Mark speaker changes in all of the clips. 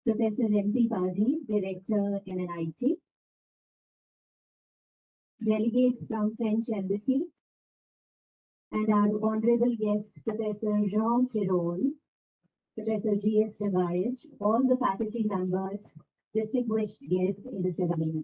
Speaker 1: Professor N P Padhy, Director, MNIT. Delegates from French Embassy, and our honorable guest, Professor Jean Tirole, Professor G.S. Tagayach, all the faculty members, distinguished guests in the ceremony.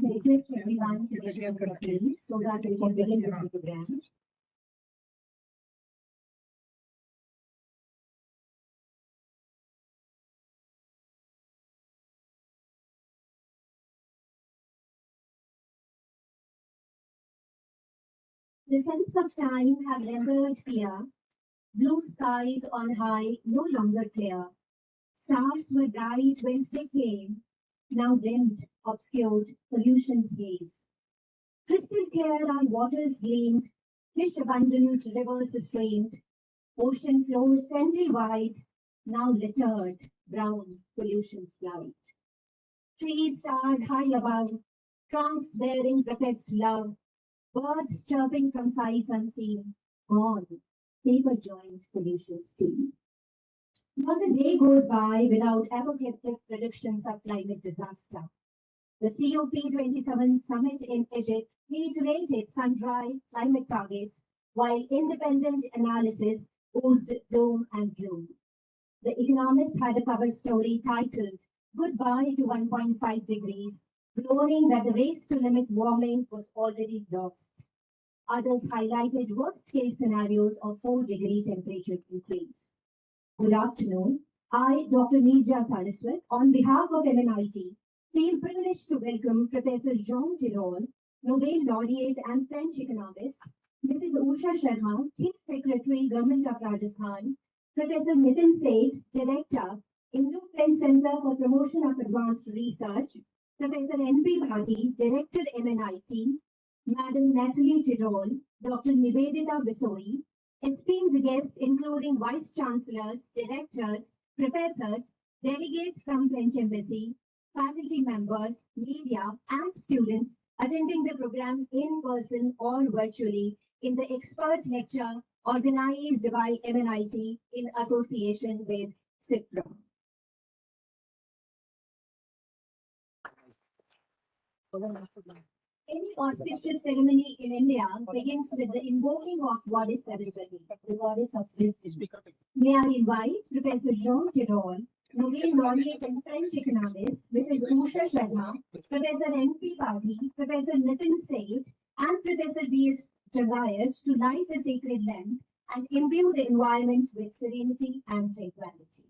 Speaker 1: Request everyone to get your please so that we can begin the program. The sense of time had rendered clear, blue skies on high no longer clear. Stars were bright whence they came, now dimmed, obscured, pollution's gaze. Crystal clear our waters gleamed, fish abundant, rivers streamed, ocean floors sandy wide, now littered, brown, pollution's light. Trees starred high above, trunks bearing professed love, birds chirping from sides unseen, gone, paper joined pollution's steam. Not a day goes by without apocalyptic predictions of climate disaster. The COP27 summit in Egypt reiterated sun-dry climate targets, while independent analysis oozed doom and gloom. The Economist had a cover story titled "Goodbye to 1.5 degrees," groaning that the race to limit warming was already lost. Others highlighted worst-case scenarios of 4-degree temperature increase. Good afternoon. I, Dr. Nija Saraswat, on behalf of MNIT, feel privileged to welcome Professor Jean Tirole, Nobel Laureate and French economist, Mrs. Usha Sharma, Chief Secretary, Government of Rajasthan, Professor Nitin Seth, Director, Indo-French Center for Promotion of Advanced Research, Professor N P Padhy, Director, MNIT, Madam Natalie Tirole, Dr. Nivedita Bisoi, esteemed guests including Vice Chancellors, Directors, Professors, delegates from French Embassy, faculty members, media, and students attending the program in person or virtually in the expert lecture organized by MNIT in association with CEFIPRA. Any auspicious ceremony in India begins with the invoking of Goddess Saraswati, the goddess of wisdom. May I invite Professor Jean Tirole, Nobel Laureate and French economist, Mrs. Usha Sharma, Professor N P Padhy, Professor Nitin Seth, and Professor V.S. Tagayach to light the sacred lamp and imbue the environment with serenity and tranquility.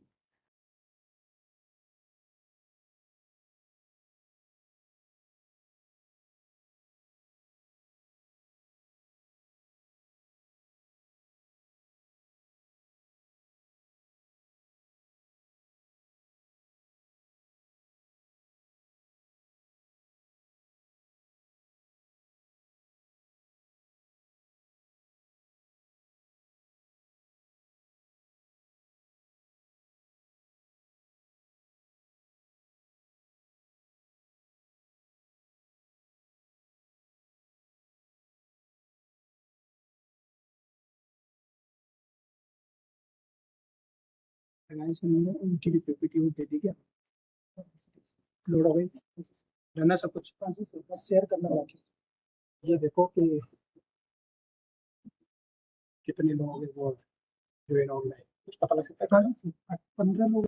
Speaker 2: उनकी भी PPT दे दी क्या load हो गई रहना सब कुछ बस share करना बाकी ये देखो कि कितने लोग वो ज्वाइन ऑनलाइन कुछ पता लग सकता है कहाँ से 15 लोग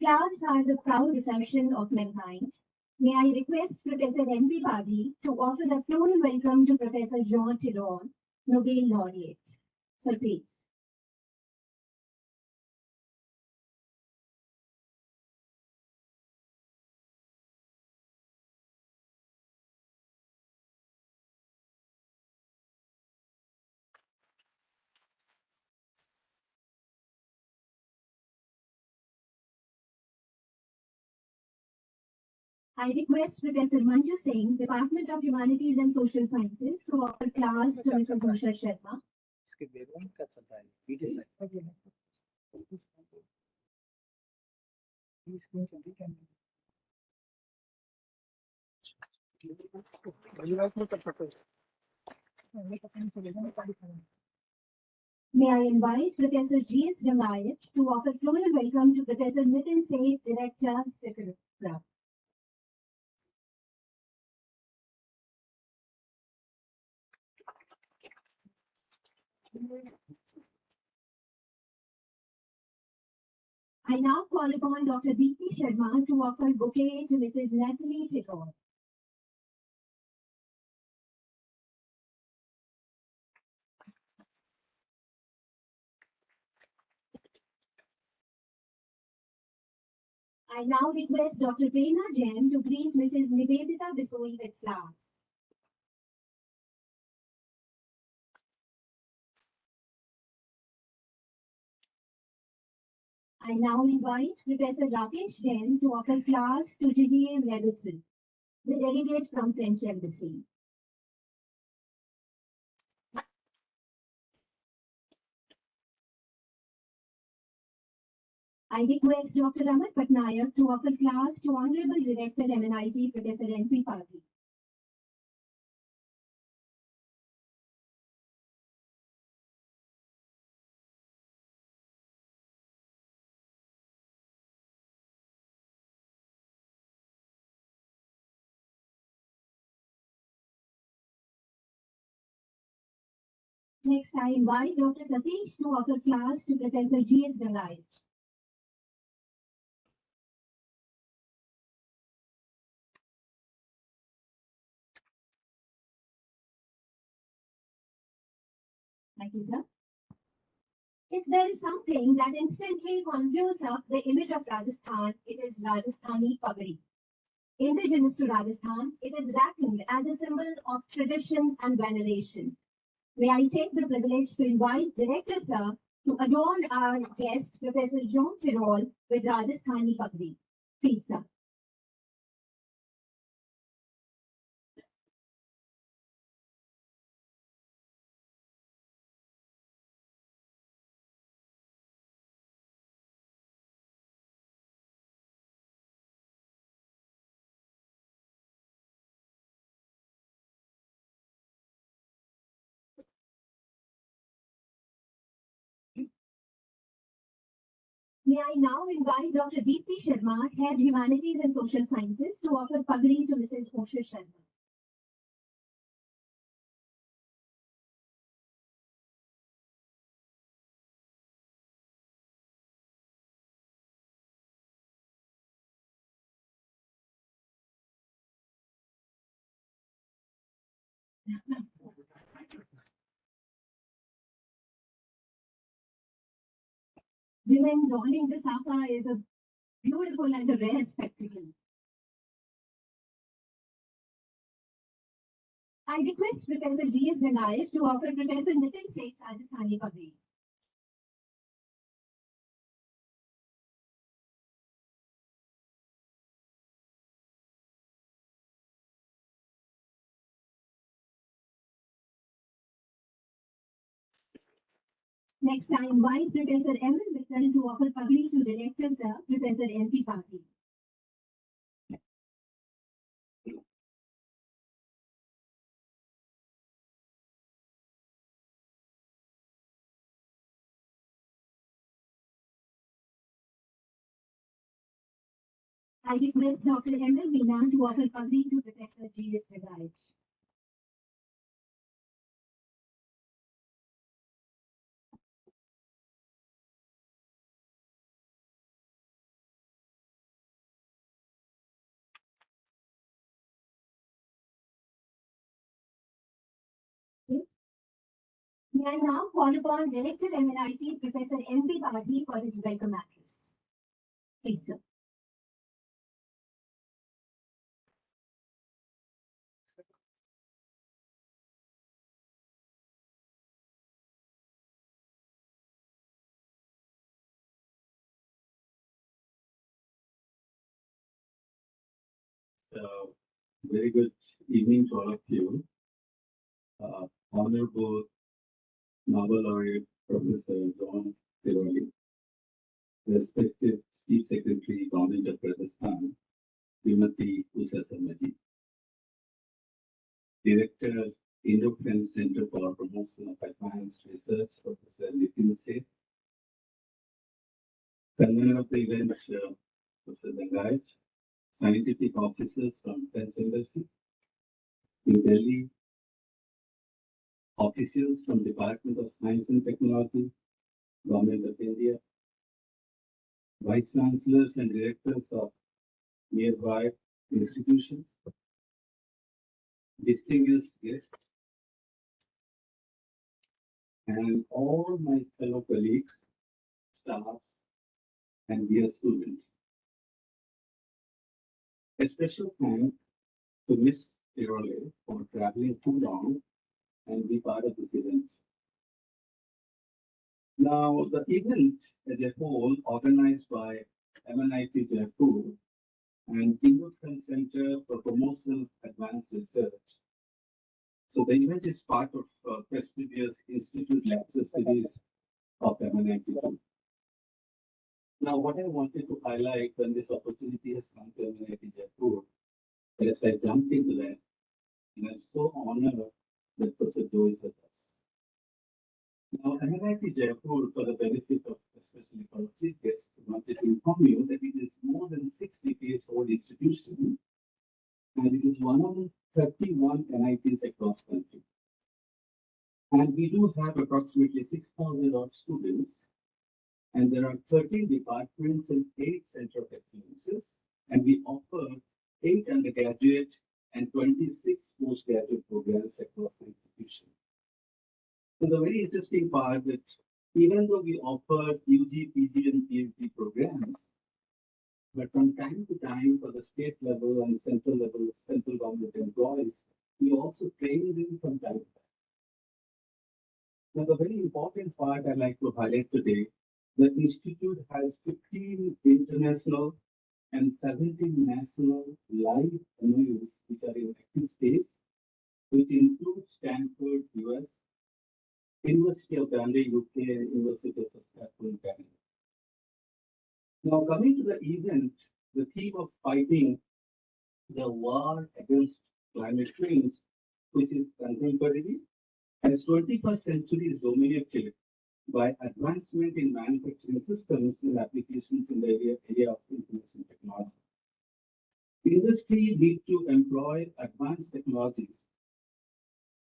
Speaker 1: Flowers are the proud possession of mankind. May I request Professor N P Padhy to offer a floral welcome to Professor Jean Tirole, Nobel Laureate. Sir, please. I request Professor Manju Singh, Department of Humanities and Social Sciences, to offer flowers to Mrs. Usha Sharma.
Speaker 2: इसके background क्या चल रहा है video side screen चल रही है ये vice में कर सकते हो
Speaker 1: May I invite Professor G.S. Delight to offer floral welcome to Professor Nitin Seth, Director, CEFIPRA. I now call upon Dr. Deepti Sharma to offer bouquet to Mrs. Natalie Tirole. I now request Dr. Prerna Jain to greet Mrs. Nivedita Bisoi with flowers. I now invite Professor Rakesh Jain to offer flowers to Jeane, the delegate from French Embassy. I request Dr. Amit Patnaik to offer flowers to Honorable Director MNIT Professor N P Padhy. Next, I invite Dr. Satish to offer flowers to Professor G.S. Delight. Thank you, sir. If there is something that instantly conjures up the image of Rajasthan, it is Rajasthani Pagadi. Indigenous to Rajasthan, it is reckoned as a symbol of tradition and veneration. May I take the privilege to invite Director Sir to adorn our guest, Professor Jean Tirole, with Rajasthani Pagadi. Please, sir. May I now invite Dr. Deepti Sharma, Head Humanities and Social Sciences, to offer Pagadi to Mrs. Usha Sharma. Women donning the saka is a beautiful and a rare spectacle. I request Professor G.S. Delight to offer Professor Nitin Seth Rajasthani Pagadi. Next, I invite Professor M. Mittal to offer Pagadi to Director Sir, Professor N P Padhy. I request Dr. M. L. Meena to offer Pagadi to Professor G.S. Delight. May I now call upon Director MNIT Professor N P Padhy for his welcome address. Please, sir.
Speaker 3: Very good evening to all of you. Honorable Nobel Laureate Professor Tirole, respected Chief Secretary, Government of Rajasthan, Srimati Usha Sharma, Director, Indo-French Center for Promotion of Advanced Research, Professor Nitin Seth, convener of the event, Professor Dangaj, scientific officers from French Embassy, New Delhi, officials from Department of Science and Technology, Government of India, vice chancellors and directors of nearby institutions, distinguished guests, and all my fellow colleagues, staffs, and dear students. A special thank to Ms. Tirole for traveling too long and be part of this event. Now, the event as a whole, organized by MNIT Jaipur and Indo-French Center for Promotion of Advanced Research. So the event is part of prestigious institute lecture series of MNIT. Now, what I wanted to highlight when this opportunity has come to MNIT Jaipur, as I jumped into that, and I'm so honored that Professor Joe is with us. Now, MNIT Jaipur, for the benefit of especially for chief guests, wanted to inform you that it is more than 6 decades old institution, and it is one of 31 NITs across the country. And we do have approximately 6,000 odd students, and there are 13 departments and 8 center of excellences, and we offer 8 undergraduate and 26 postgraduate programs across the institution. So the very interesting part that even though we offer UG, PG, and PhD programs, but from time to time for the state level and central level, central government employees, we also train them from time to time. Now, the very important part I'd like to highlight today, the institute has 15 international and 17 national live MOUs which are in active stage, which include Stanford, US, University of Dundee, UK, and University of Saskatchewan, Canada. Now, coming to the event, the theme of fighting the war against climate change, which is contemporary, as 21st century is dominated by advancement in manufacturing systems and applications in the area of information technology. Industry need to employ advanced technologies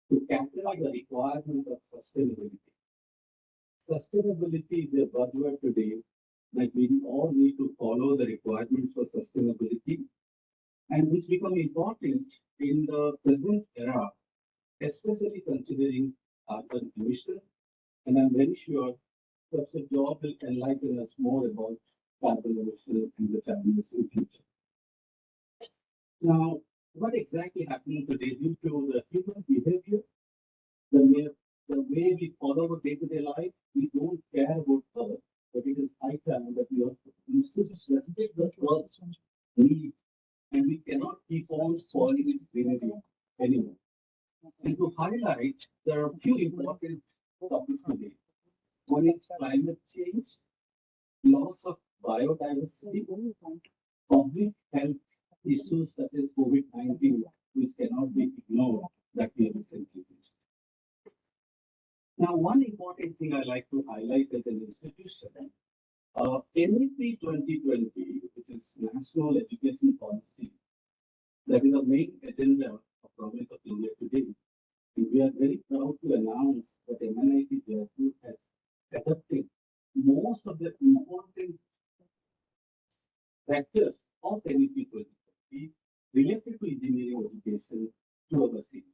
Speaker 3: to capture the requirement of sustainability. Sustainability is a buzzword today that we all need to follow the requirements for sustainability, and which become important in the present era, especially considering carbon emission. And I'm very sure Professor Job will enlighten us more about carbon emission and the challenges in the future. Now, what exactly happening today due to the human behavior, the way we follow our day-to-day life, we don't care about Earth, but it is high time that we also respect the Earth's need, and we cannot keep on spoiling its greenery anymore. And to highlight, there are a few important topics today. One is climate change, loss of biodiversity, public health issues such as COVID-19, which cannot be ignored, that we have recently faced. Now, one important thing I like to highlight as an institution, MNIT 2020, which is National Education Policy, that is the main agenda of Government of India today. And we are very proud to announce that MNIT Jaipur has adopted most of the important factors of MNIT 2020 related to engineering education to oversee.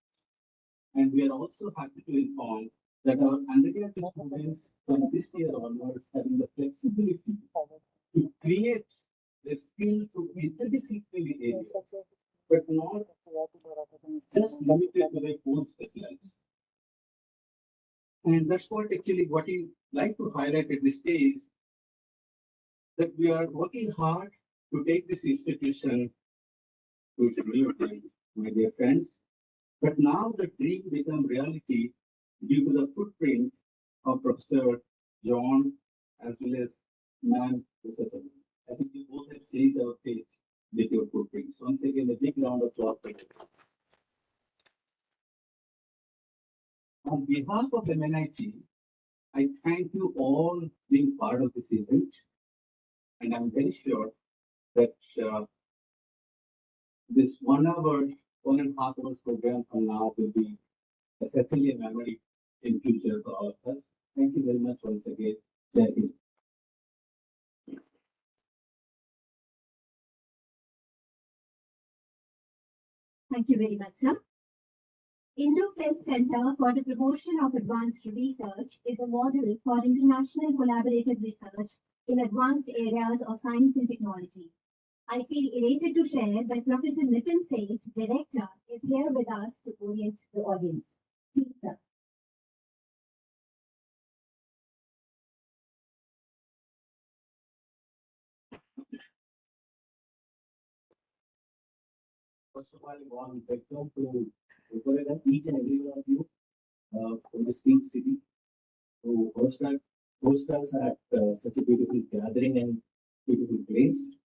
Speaker 3: And we are also happy to inform that our undergraduate students from this year onwards having the flexibility to create the skill to interdisciplinary areas, but not just limited to their own specialized. And that's what actually what we like to highlight at this stage, that we are working hard to take this institution to its new height, my dear friends. But now the dream become reality due to the footprint of Professor John as well as Ma'am Usha Sharma. I think you both have changed our page with your footprints. Once again, a big round of applause for you. On behalf of MNIT, I thank you all being part of this event, and I'm very sure that this 1 hour, 1.5 hours program from now will be certainly a memory in future for all of us. Thank you very much once again. Jai Hind.
Speaker 1: Thank you very much, sir. Indo-French Center for the Promotion of Advanced Research is a model for international collaborative research in advanced areas of science and technology. I feel elated to share that Professor Nitin Seth, Director, is here with us to orient the audience. Please, sir.
Speaker 3: First of all, I want to welcome to each and every one of you from the same city who host us at such a beautiful gathering and beautiful place.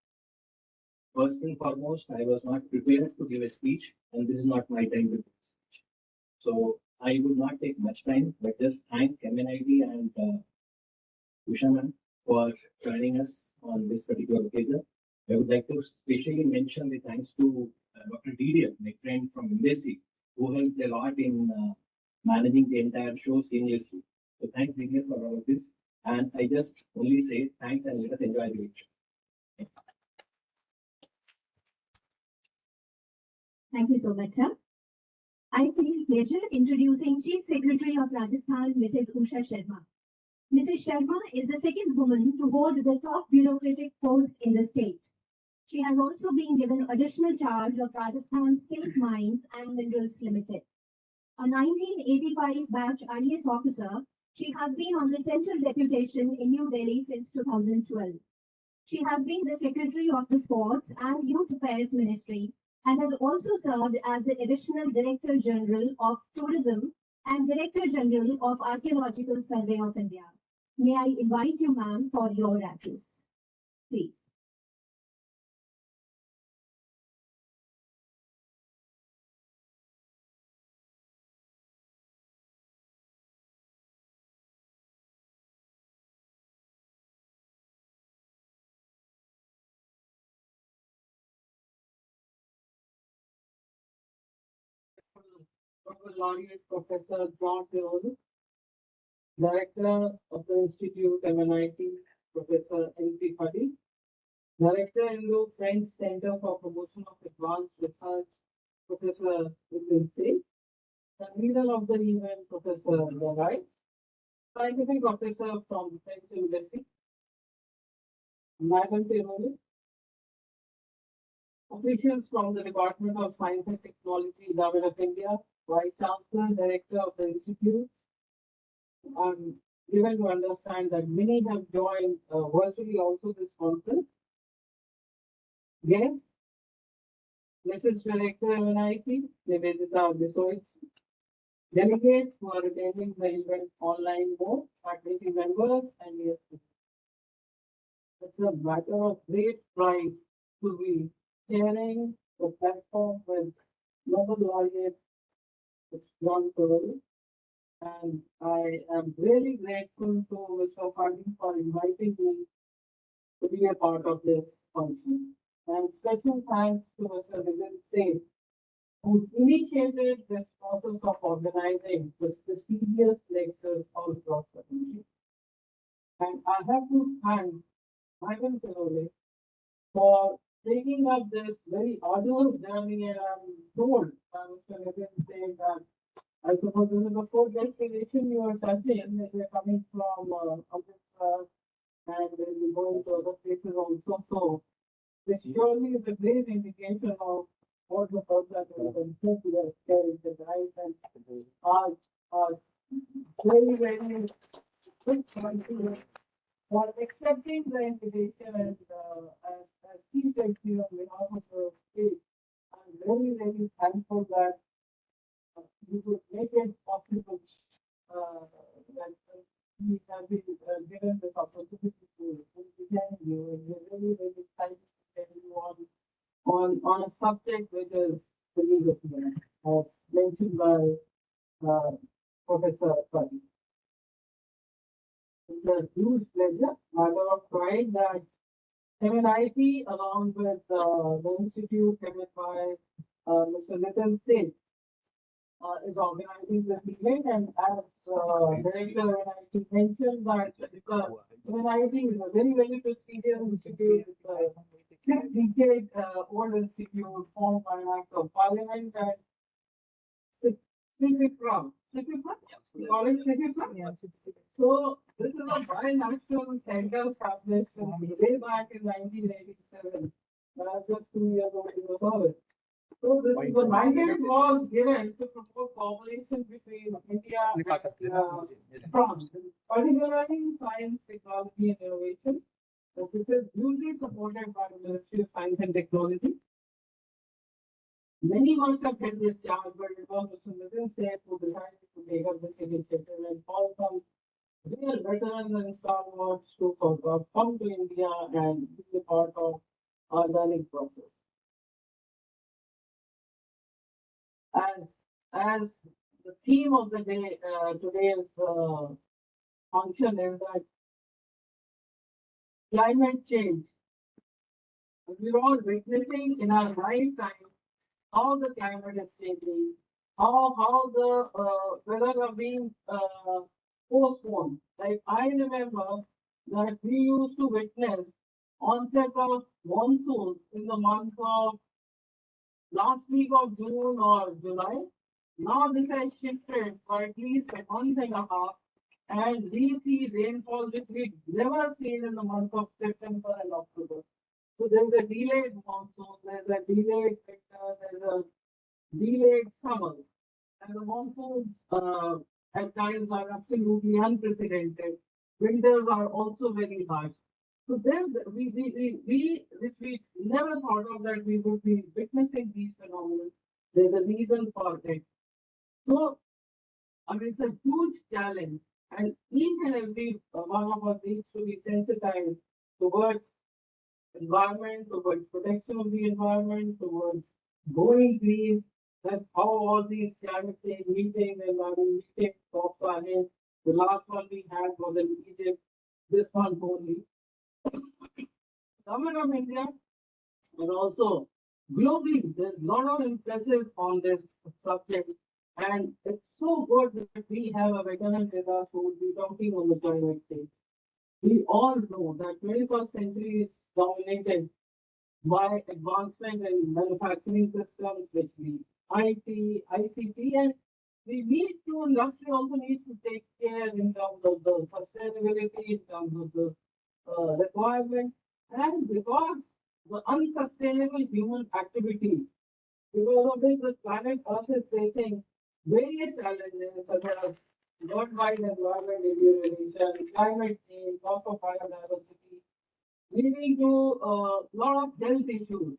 Speaker 3: First and foremost, I was not prepared to give a speech, and this is not my time to give a speech. So I would not take much time, but just thank MNIT and Usha ma'am for joining us on this particular occasion. I would like to specially mention the thanks to Dr. Didier, my friend from Embassy, who helped a lot in managing the entire show seamlessly. So thanks, Didier, for all of this. And I just only say thanks and let us enjoy the lecture.
Speaker 1: Thank you so much, sir. I feel pleasure introducing Chief Secretary of Rajasthan, Mrs. Usha Sharma. Mrs. Sharma is the second woman to hold the top bureaucratic post in the state. She has also been given additional charge of Rajasthan State Mines and Minerals Limited. A 1985 batch IAS officer, she has been on the central deputation in New Delhi since 2012. She has been the Secretary of the Sports and Youth Affairs Ministry and has also served as the Additional Director General of Tourism and Director General of Archaeological Survey of India. May I invite you, ma'am, for your address, please.
Speaker 4: Nobel Laureate Professor Tirole, Director of the Institute MNIT, Professor N P Padhy, Director Indo-French Center for Promotion of Advanced Research, Professor Nitin Seth, the leader of the event, Professor Jeane, Scientific Officer from the French University, Madam Tirole, officials from the Department of Science and Technology, Government of India, Vice Chancellor, Director of the Institute. I'm given to understand that many have joined virtually also this conference. Yes, Mrs. Director MNIT, Nivedita Bisoits, delegates who are attending the event online mode, faculty members, and yes, it's a matter of great pride to be sharing the platform with Nobel Laureate Prof. And I am really grateful to Mr. Padhy for inviting me to be a part of this function. And special thanks to Mr. Nitin Seth, who initiated this process of organizing this prestigious lecture all across the country. And I have to thank Madam Tirole for taking up this very arduous journey, and I'm told by Mr. Nitin Seth that I I suppose this is the fourth destination you are searching, and they're coming from Amritsar and they'll be going to other places also. So this surely is a great indication of what the person can do to their skills, the right, and are very, very good for accepting the invitation and as chief secretary on behalf of the state. I'm very, very thankful that you could make it possible that we have been given this opportunity to present you, and we're really, really excited to tell you on a subject which is really good, as mentioned by Professor Padhy. It's a huge pleasure, matter of pride that MNIT, along with the institute headed by Mr. Nitin Seth, is organizing this event, and as Director MNIT mentioned that MNIT is a very, very prestigious institute. It's a 6-decade old institute formed by an act of parliament, and CEFIPRA. CEFIPRA? You call it CEFIPRA? So this is a binational center established way back in 1987. Just 2 years old in the service. So this is the mandate was given to propose cooperation between India and France, particularly in science, technology, and innovation. This is usually supported by the Ministry of Science and Technology. Many must have held this charge, but it was Mr. Nitin Seth who decided to take up this initiative and call some real veterans and stalwarts to come to India and be a part of our learning process. As the theme of the day, today's function is that climate change. We're all witnessing in our lifetime how the climate is changing, how the weather are being postponed. Like I remember that we used to witness onset of monsoons in the month of last week of June or July. Now this has shifted for at least a month and a half, and we see rainfall which we've never seen in the month of September and October. So there's a delayed monsoon, there's a delayed winter, there's a delayed summer, and the monsoons at times are absolutely unprecedented. Winters are also very harsh. So this which we never thought of that we would be witnessing these phenomena. There's a reason for it. So I mean, it's a huge challenge, and each and every one of us needs to be sensitized towards environment, towards protection of the environment, towards going green. That's how all these climate change meetings and meeting talks are held. The last one we had was in Egypt, this one only. Government of India and also globally, there's a lot of emphasis on this subject, and it's so good that we have a veteran with us who will be talking on the climate change. We all know that 21st century is dominated by advancement in manufacturing systems, especially IT, ICT, and industry also needs to take care in terms of the sustainability, in terms of the requirement, and because the unsustainable human activity, because of this, the planet Earth is facing various challenges such as worldwide environment deterioration, climate change, loss of biodiversity, leading to a lot of health issues.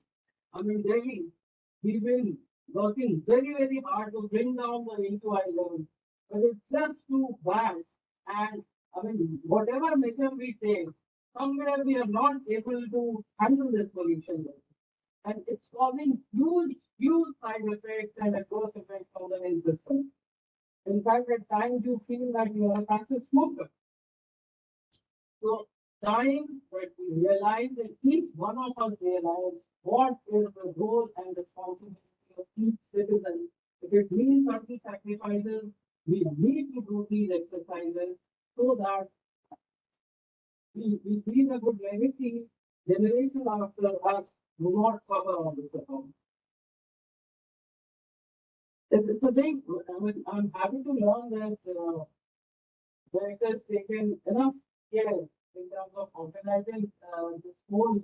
Speaker 4: I mean, Delhi, we've been working very, very hard to bring down the AQI level, but it's just too bad. And I mean, whatever measure we take, somewhere we are not able to handle this pollution level. And it's causing huge, huge side effects and adverse effects on the health system. In fact, at times you feel like you are a passive smoker. So, time that we realize that each one of us realize what is the role and responsibility of each citizen. If it means certain sacrifices, we need to do these exercises so that we leave a good legacy. Generation after us do not suffer on this account. it's a big, I mean, I'm happy to learn that, it has taken enough care in terms of organizing, this whole,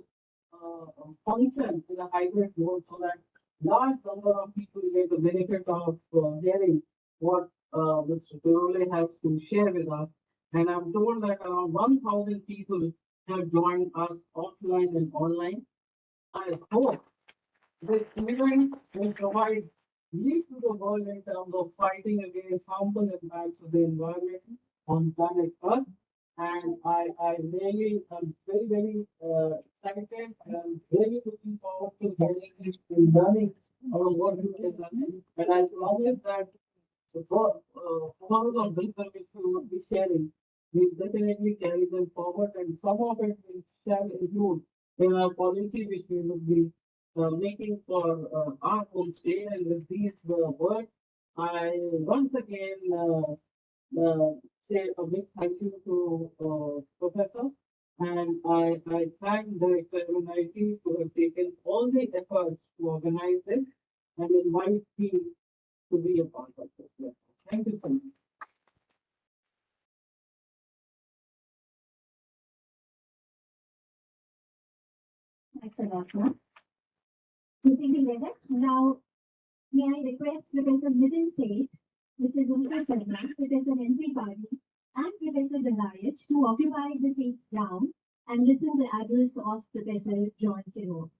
Speaker 4: function in a hybrid mode so that large number of people get the benefit of, hearing what, Mr. Tirole has to share with us. And I'm told that around 1,000 people have joined us offline and online. I hope this event will provide lead to the world in terms of fighting against harmful impacts of the environment on planet Earth. And I really am very excited and I'm really looking forward to getting and learning about what you have done. And I promise that the powers of wisdom which we will be sharing, we definitely carry them forward, and some of it we shall include in our policy which we will be making for our home state. And with these words, I once again say a big thank you to Professor, and I thank Director MNIT who have taken all the efforts to organize this and invite me to be a part of this. Thank you so much.
Speaker 1: Thanks a lot, ma'am. Proceeding with it, now may I request Professor Nitin Seth, Mrs. Usha Sharma, Professor N P Padhy, and Professor Laureate to occupy the seats down and listen to the address of Professor John Tirole.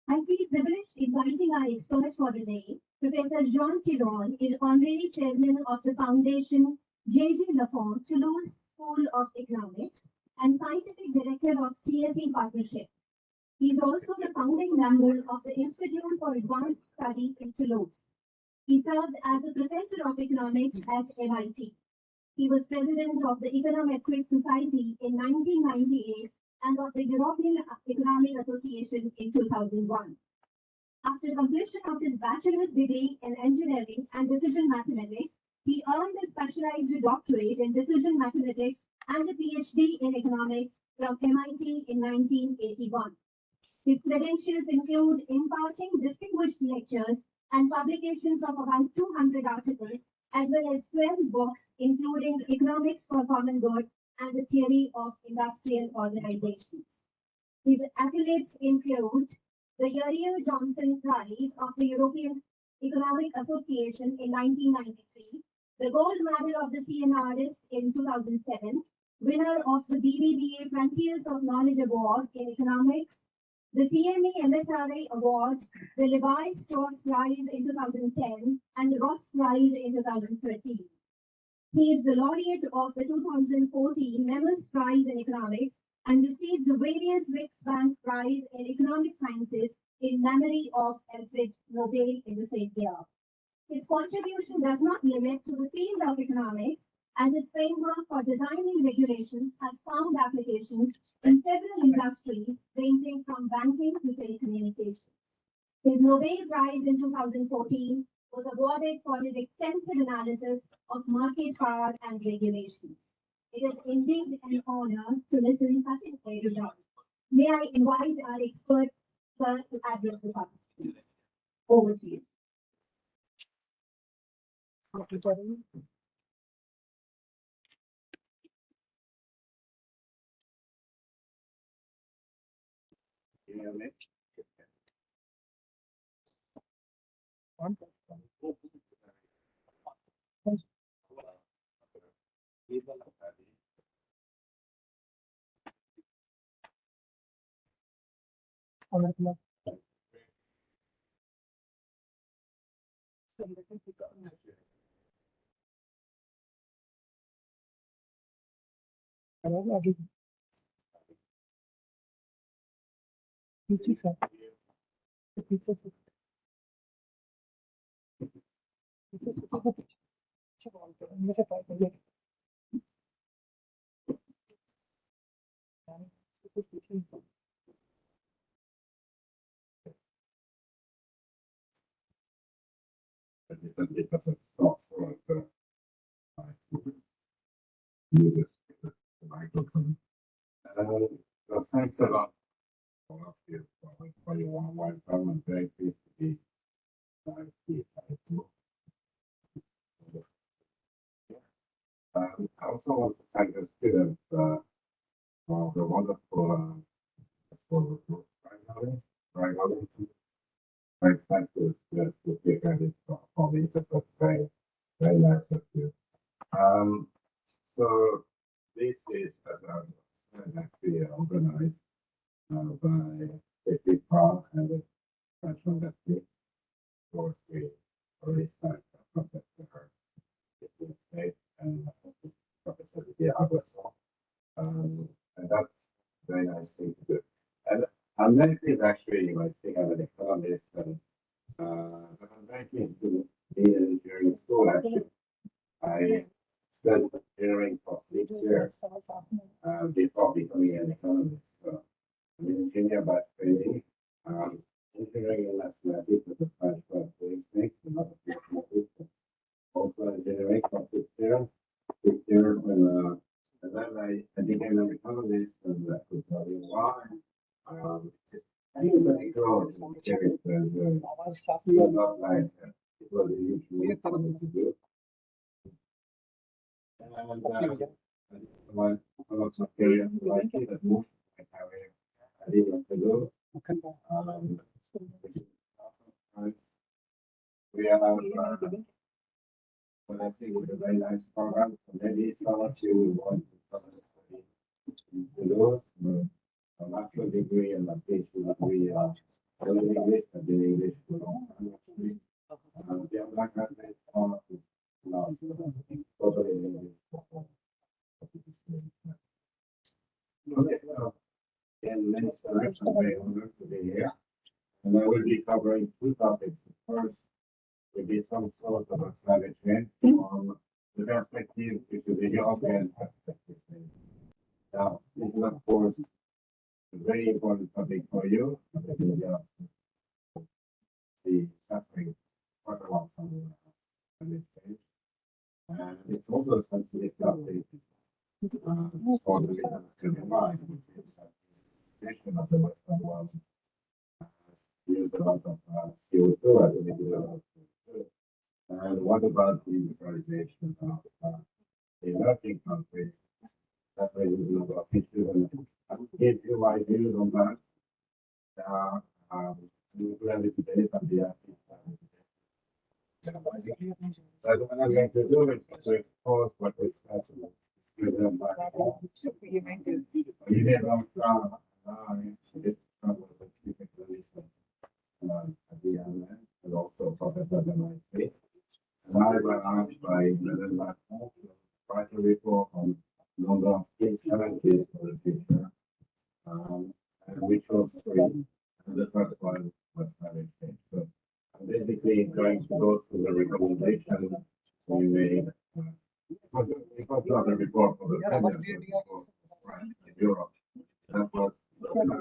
Speaker 1: I feel privileged inviting our expert for the day. Professor John Tirole is honorary chairman of the Foundation J.J. Lafont Toulouse School of Economics and scientific director of TSE Partnership. He is also the founding member of the Institute for Advanced Study in Toulouse. He served as a professor of economics at MIT. He was president of the Econometric Society in 1998 and of the European Economic Association in 2001. After completion of his bachelor's degree in engineering and decision mathematics, he earned a specialized doctorate in decision mathematics and a PhD in economics from MIT in 1981. His credentials include imparting distinguished lectures and publications of about 200 articles, as well as 12 books, including Economics for Common Good and the Theory of Industrial Organizations. His accolades include the Johnson Prize of the European Economic Association in 1993, the Gold Medal of the CNRS in 2007, winner of the BBVA Frontiers of Knowledge Award in Economics, the CME MSRA Award, the Levi Strauss Prize in 2010, and the Ross Prize in 2013. He is the laureate of the 2014 Nemes Prize in Economics and received the various Riksbank Prize in Economic Sciences in memory of Alfred Nobel in the same year. His contribution does not limit to the field of economics, as its framework for designing regulations has found applications in several industries ranging from banking to telecommunications. His Nobel Prize in 2014 was awarded for his extensive analysis of market power and regulations. It is indeed an honor to listen to such an erudite. May I invite our experts to address the participants. Over to you.
Speaker 5: uses the microphone. So thanks a lot all of you for your warm welcome. I'm very pleased to be here. I also want to thank the students for the wonderful diagnosis. Very thankful to take credit for me. That was very, very nice of you. So this is actually organized by CEFIPRA and the French University. Of course, we already started Professor Nitin Seth and Professor Jeane. And that's a very nice thing to do. And I'm very pleased actually, I think I'm an economist, and I'm very pleased to be in engineering school actually. I studied engineering for 6 years before becoming an economist. So I'm an engineer by training. Engineering and mathematics with a French for 6 another mathematics. Also engineering for 6 years. 6 years, and then I became an economist, and I could tell you why. I think that growth in spirit and not like it was a huge move for me to do. And one of my career like it, that moved my career. I didn't Toulouse. We have what I think is a very nice program. So maybe some of you will want to come and study in Toulouse, a master's degree and a PhD degree in English, and in English for a long time. The other graduate part is now totally in English. Okay, so in next direction, I'm very honored to be here. And I will be covering two topics. First, will be some sort of a climate change from the perspective, which is the European perspective. Now, this is of course a very important topic for you. The suffering quite a lot from climate change. And it's also a sensitive topic for the European mind, which is of the Western world. Use a lot of CO2 as an example. And what about the industrialization of the emerging countries? That raises a number of issues, and I'll give you my views on that. Today from the so what I'm going to do is to expose what is happening. At the end, and also Professor MNIT. And I was asked by Nobel Laureate Prof to write a report on number of key challenges for the future, and which was three. And the first one was climate change. So I'm basically going to go through the recommendations we made. It was not a report for the president of France in Europe. That was going to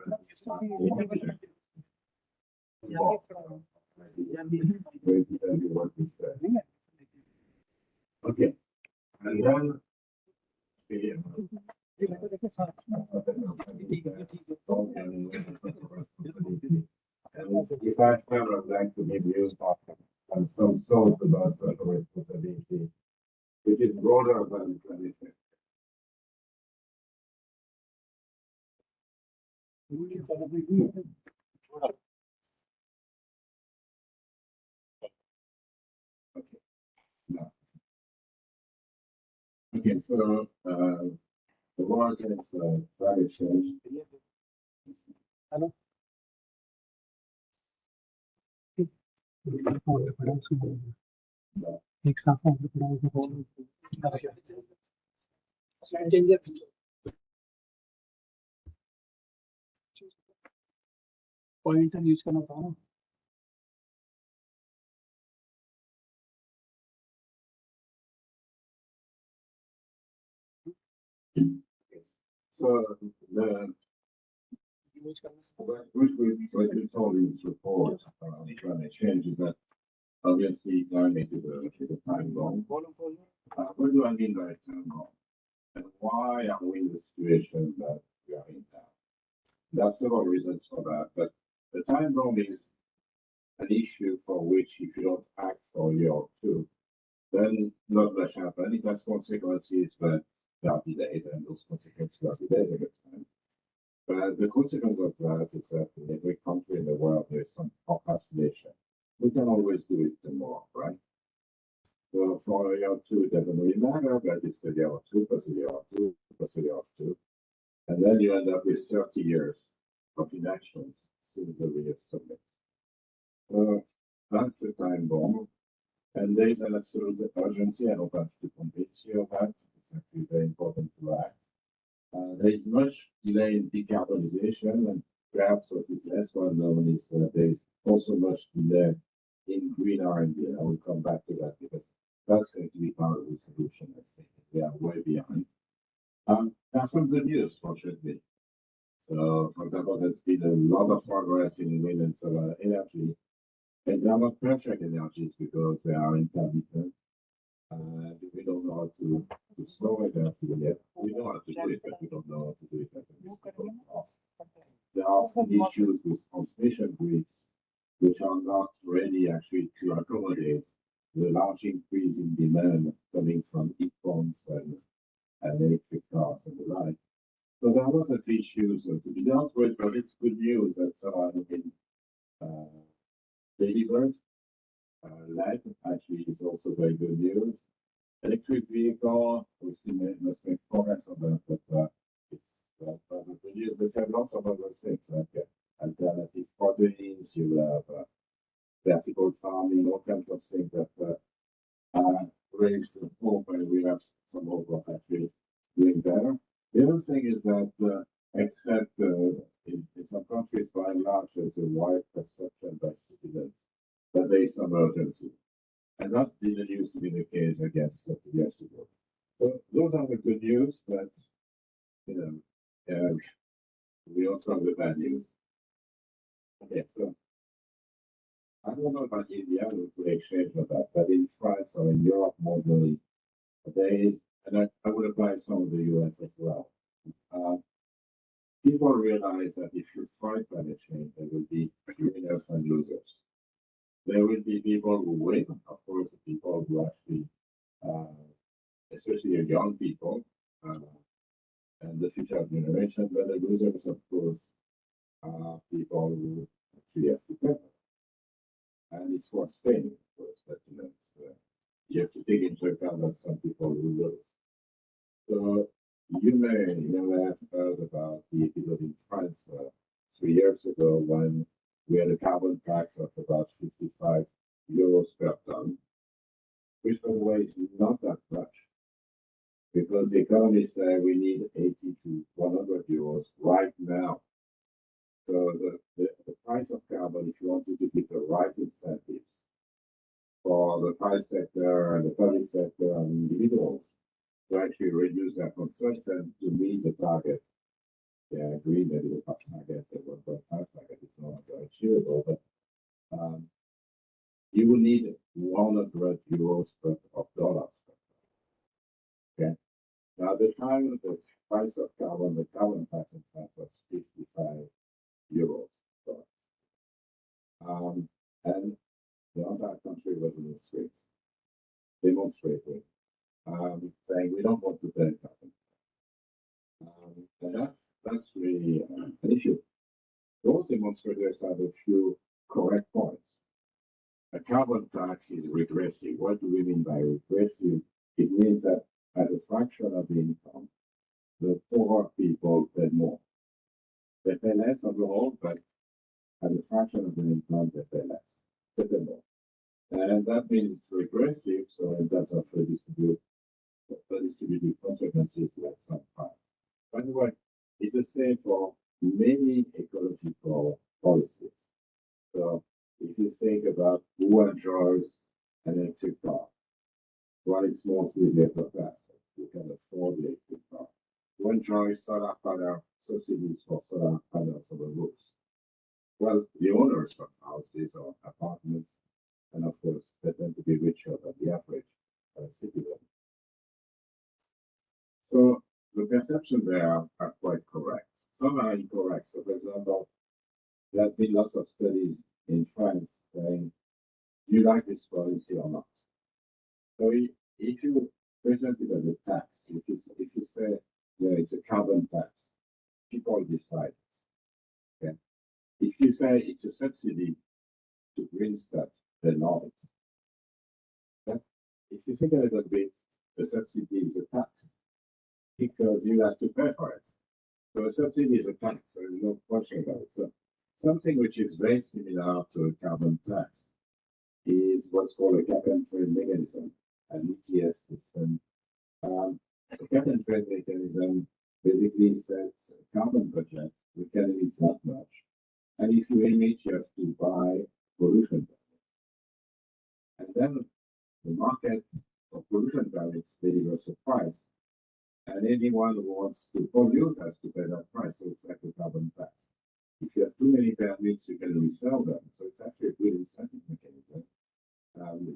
Speaker 5: tell you what we said. Okay, and then if I ever like to give you some thoughts about the responsibility, which is broader than climate change. Okay, so the word is climate change.
Speaker 2: Hello. एक साफ pointer use करना था ना.
Speaker 5: So the which we told in this report climate change is that obviously climate is a time bomb. What do I mean by time bomb? And why are we in the situation that we are in now? There are several reasons for that, but the time bomb is an issue for which if you don't act for a year or two, then not much happens. It has consequences, but they are delayed, and those consequences are delayed every time. But the consequence of that is that in every country in the world, there's some procrastination. We can always do it tomorrow, right? So for a year or two, it doesn't really matter, but it's a year or two, plus a year or two, plus a year or two. And then you end up with 30 years of inactions since the real summit. So that's the time bomb. And there is an absolute urgency. I don't have to convince you of that. It's actually very important to act. There is much delay in decarbonization, and perhaps what is less well known is that there is also much delay in green R&D. I will come back to that because that's going to be part of the solution. I think we are way behind. There's some good news, fortunately. So, for example, there's been a lot of progress in wind and solar energy, and they are not perfect energies because they are intermittent. We don't know how to store energy yet. We know how to do it, but we don't know how to do it at a reasonable cost. There are some issues with transmission grids, which are not ready actually to accommodate the large increase in demand coming from heat pumps and electric cars and the like. So there are lots of issues to be dealt with, but it's good news that some have been delivered. Light actually is also very good news. Electric vehicle, we see must make progress on that, but it's good news. But we have lots of other things like alternative proteins, you have vertical farming, all kinds of things that raise the hope, and we have some hope of actually doing better. The other thing is that, except in some countries, by and large, there's a wide perception by citizens that there is some urgency. And that didn't used to be the case, I guess, 30 years ago. So those are the good news, but, you know, we also have the bad news. Okay, so I don't know about India, we exchange with that, but in France or in Europe more generally, there is, and I would apply some of the US as well. People realize that if you fight climate change, there will be winners and losers. There will be people who win, of course, the people who actually, especially young people, and the future generation, but the losers, of course, are people who actually have to pay. And it's worth paying, of course, but you know, you have to take into account that some people will lose. So you may have heard about the episode in France 3 years ago when we had a carbon tax of about 55 euros per ton, which by the way is not that much, because the economists say we need 80 to 100 euros right now. So the price of carbon, if you wanted to give the right incentives for the private sector and the public sector and individuals to actually reduce their consumption to meet the target. They agree that the target, the 1.5 target is no longer achievable, but you will need 100 euros of dollars. Okay. Now the time the price of carbon, the carbon tax in fact was 55 euros. And the entire country was in the streets, demonstrating, saying we don't want to pay carbon. And that's really an issue. Those demonstrators have a few correct points. A carbon tax is regressive. What do we mean by regressive? It means that as a fraction of the income, the poorer people pay more. They pay less overall, but as a fraction of the income, they pay less. They pay more. And that means it's regressive, so in terms of redistributive consequences, like some part. By the way, it's the same for many ecological policies. So if you think about who enjoys an electric car, well, it's mostly the upper class. You can afford the electric car. Who enjoys solar panel subsidies for solar panels on the roofs? Well, the owners of houses or apartments, and of course, they tend to be richer than the average citizen. So the perceptions there are quite correct. Some are incorrect. So, for example, there have been lots of studies in France saying, do you like this policy or not? So if you present it as a tax, if you say, yeah, it's a carbon tax, people decide it. Okay? If you say it's a subsidy to green stuff, they love it. Okay? If you think a little bit, the subsidy is a tax because you have to pay for it. So a subsidy is a tax, so there's no question about it. So something which is very similar to a carbon tax is what's called a cap and trade mechanism, an ETS system. The cap and trade mechanism basically sets a carbon budget. We can emit that much. And if you emit, you have to buy pollution permits. And then the market for pollution permits delivers a price. And anyone who wants to pollute has to pay that price. So it's like a carbon tax. If you have too many permits, you can resell them. So it's actually a good incentive mechanism.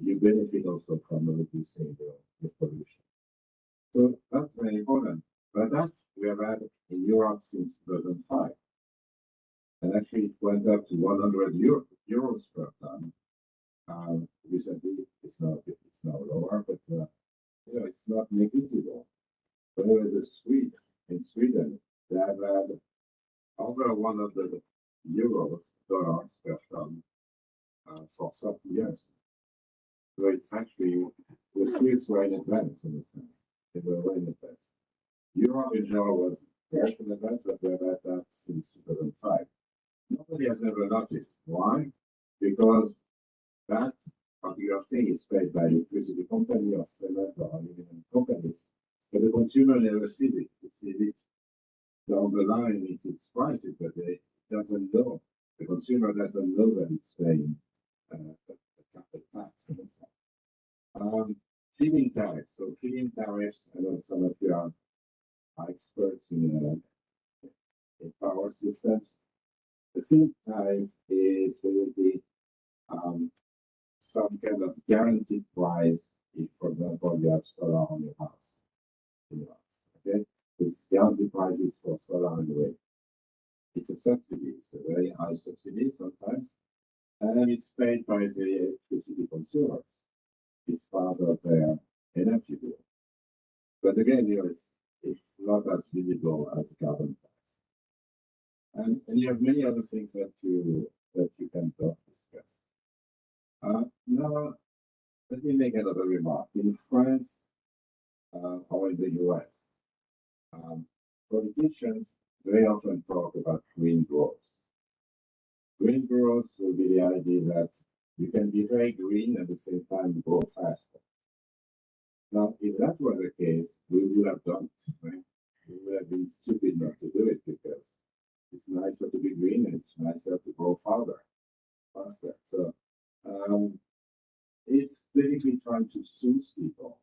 Speaker 5: You benefit also from reducing the pollution. So that's very important. But that we have had in Europe since 2005. And actually it went up to 100 euros per ton. Recently it's now lower, but it's not negligible. But the Swedes in Sweden, they have had over 100 dollars per ton for 30 years. So it's actually, the Swedes were in advance in a sense. They were way in advance. Europe in general was very in advance, but we have had that since 2005. Nobody has ever noticed. Why? Because that particular thing is paid by electricity company or cement or aluminum companies. But the consumer never sees it. It sees it down the line, it's its prices, but it doesn't know. The consumer doesn't know that it's paying a tax. Feed-in tariffs. So feed-in tariffs, I know some of you are experts in power systems. The feed-in tariff is basically some kind of guaranteed price if, for example, you have solar on your house. Okay? It's guaranteed prices for solar and wind. It's a subsidy. It's a very high subsidy sometimes. And it's paid by the electricity consumers. It's part of their energy bill. But again, it's not as visible as carbon tax. And you have many other things that you can discuss. Now, let me make another remark. In France or in the US, politicians very often talk about green growth. Green growth will be the idea that you can be very green at the same time grow faster. Now, if that were the case, we would have done it, right? We would have been stupid not to do it because it's nicer to be green and it's nicer to grow faster. So it's basically trying to soothe people.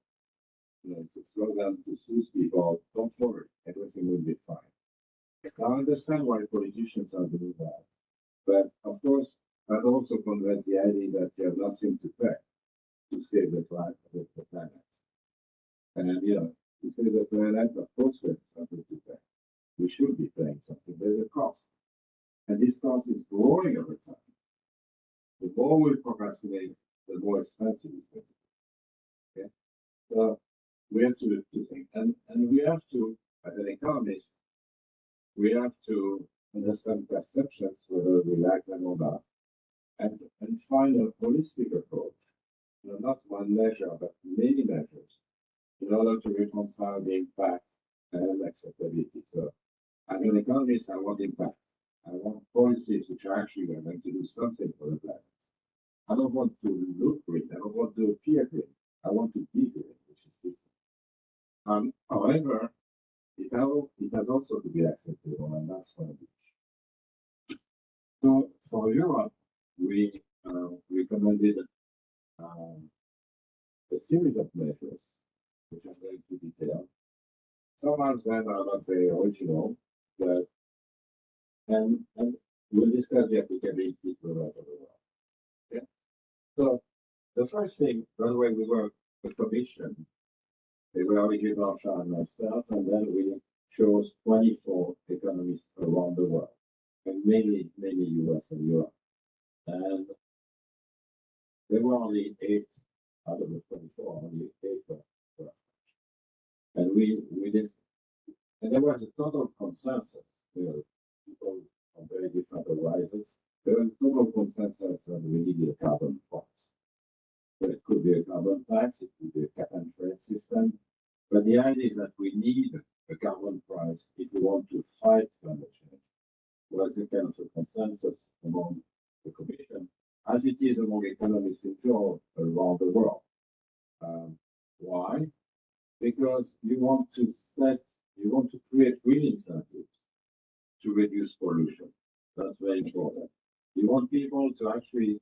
Speaker 5: It's a slogan to soothe people. Don't worry, everything will be fine. Now, I understand why politicians are doing that. But of course, that also conveys the idea that you have nothing to pay to save the planet. And to save the planet, of course, we have something to pay. We should be paying something. There's a cost. And this cost is growing over time. The more we procrastinate, the more expensive it's going to be. Okay? So we have to think. And we have to, as an economist, we have to understand perceptions, whether we like them or not, and find a holistic approach. Not one measure, but many measures in order to reconcile the impact and acceptability. So as an economist, I want impact. I want policies which are actually going to do something for the planet. I don't want to look green. I don't want to appear green. I want to be green, which is different. However, it has also to be acceptable, and that's one of it. So for Europe, we recommended a series of measures, which I'm going to detail. Some of them are not very original, but and we'll discuss the applicability to the rest of the world. Okay? So the first thing, by the way, we were a commission. They were originally Usha and myself, and then shows 24 economists around the world, and mainly US and Europe. And there were only 8 out of the 24, only 8 were. And we did, and there was a total consensus, people on very different horizons. There was a total consensus that we needed a carbon price. So it could be a carbon tax, it could be a cap and trade system. But the idea is that we need a carbon price if we want to fight climate change. Was a kind of a consensus among the Commission, as it is among economists in general around the world. Why? Because you want to create real incentives to reduce pollution. That's very important. You want people to actually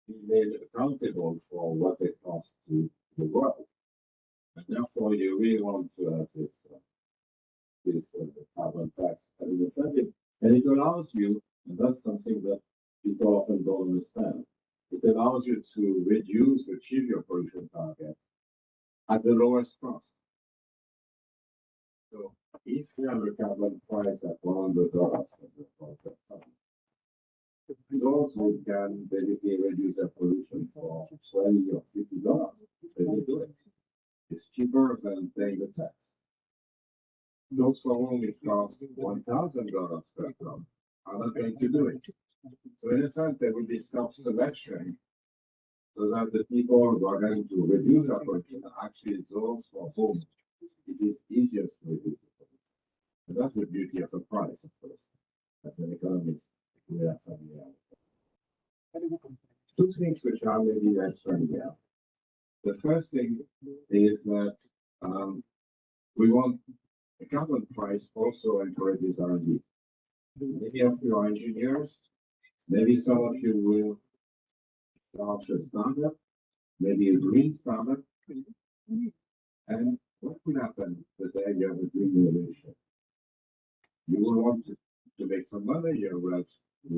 Speaker 5: be made accountable for what they cost to the world. And therefore, you really want to have this carbon tax as an incentive. And it allows you, and that's something that people often don't understand, it allows you to achieve your pollution target at the lowest cost. So if you have a carbon price at $100 per ton, those who can basically reduce their pollution for $20 or $50, they will do it. It's cheaper than paying the tax. Those for whom it costs $1,000 per ton are not going to do it. So in a sense, there will be self-selection so that the people who are going to reduce their pollution are actually those for whom it is easiest to reduce the pollution. And that's the beauty of a price, of course. As an economist, we are familiar with. Two things which are maybe less familiar. The first thing is that we want a carbon price also encourages R&D. Many of you are engineers. Maybe some of you will launch a startup, maybe a green startup. And what will happen the day you have a green innovation? You will want to make some money. You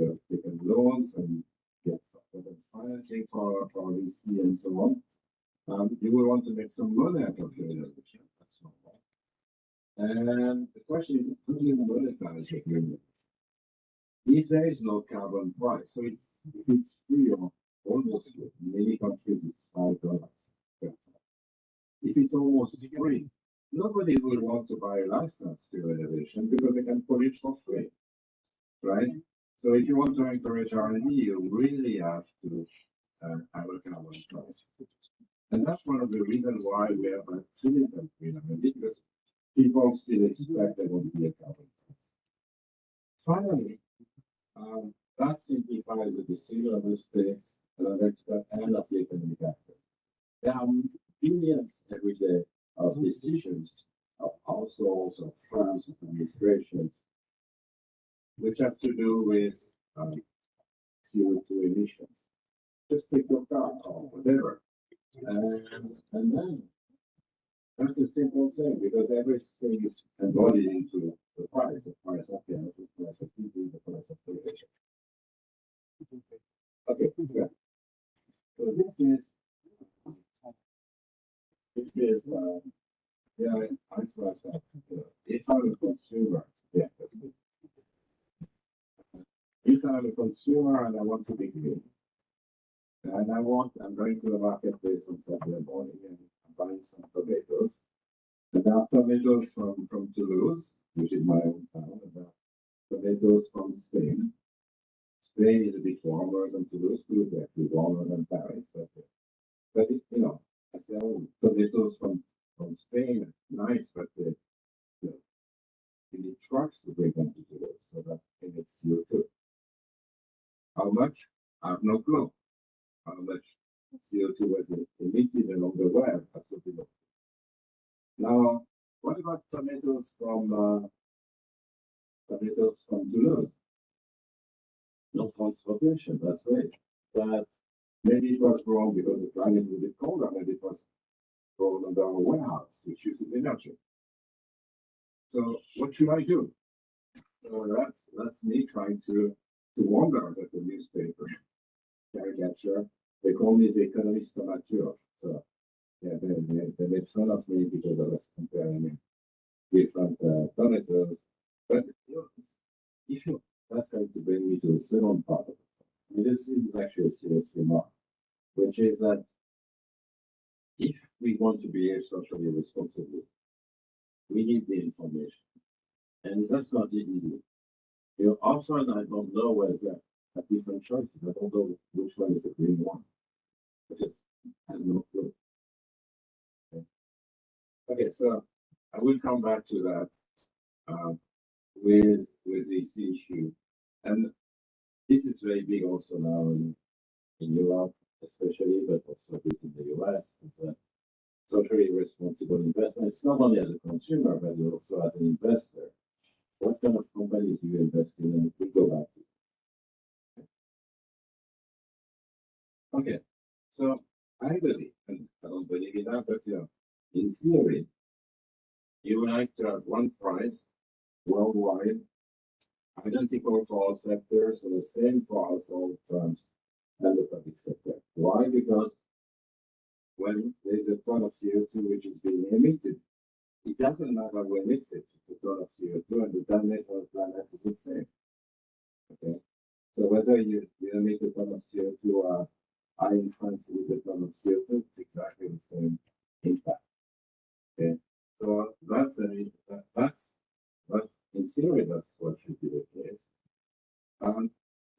Speaker 5: have taken loans and get financing for VC and so on. You will want to make some money out of your innovation. That's normal. And the question is, how do you monetize your green? If there is no carbon price, so if it's free or almost free, in many countries it's $5 per ton. If it's almost free, nobody will want to buy a license to your innovation because they can pollute for free, right? So if you want to encourage R&D, you really have to have a carbon price. And that's one of the reasons why we have a physical green R&D, because people still expect there will be a carbon price. Finally, that simplifies the decision of the states and of the economic actors. There are billions every day of decisions of households, of firms, of administrations, which have to do with CO2 emissions. Just take your car or whatever. And then that's a simple thing because everything is embodied into the price of gas, the price of people, the price of pollution. Okay, so this is yeah, answer myself. If I'm a consumer, yeah, that's good. If I'm a consumer and I want to be green, and I'm going to the marketplace on Saturday morning and I'm buying some tomatoes. And there are tomatoes from Toulouse, which is my own town, and there are tomatoes from Spain. Spain is a bit warmer than Toulouse. Toulouse is actually warmer than Paris, but it, I sell tomatoes from Spain, nice, but you need trucks to bring them to Toulouse, so that emits CO2. How much? I have no clue. How much CO2 was emitted along the way? Absolutely no. Now, what about tomatoes from Toulouse? No transportation, that's great. But maybe it was wrong because the climate is a bit colder. Maybe it was grown under a warehouse, which uses energy. So what should I do? So that's me trying to wonder at the newspaper caricature. They call me the economist amateur. So yeah, they made fun of me because I was comparing different parameters. But if you, that's going to bring me to the second part of it. I mean, this is actually a serious remark, which is that if we want to behave socially responsibly, we need the information. And that's not easy. You know, often I don't know whether I have different choices. I don't know which one is the green one. I just have no clue. Okay, so I will come back to that with this issue. And this is very big also now in Europe, especially, but also big in the US. It's a socially responsible investment. It's not only as a consumer, but also as an investor. What kind of companies do you invest in? And we go back to. Okay, so I believe, and I don't believe in that, but in theory, you would like to have one price worldwide, identical for all sectors, and the same for household firms and the public sector. Why? Because when there's a ton of CO2 which is being emitted, it doesn't matter who emits it, it's a ton of CO2, and the damage on the planet is the same. Okay, so whether you emit a ton of CO2 or I in France with a ton of CO2, it's exactly the same impact. Okay, so that's in theory that's what should be the case.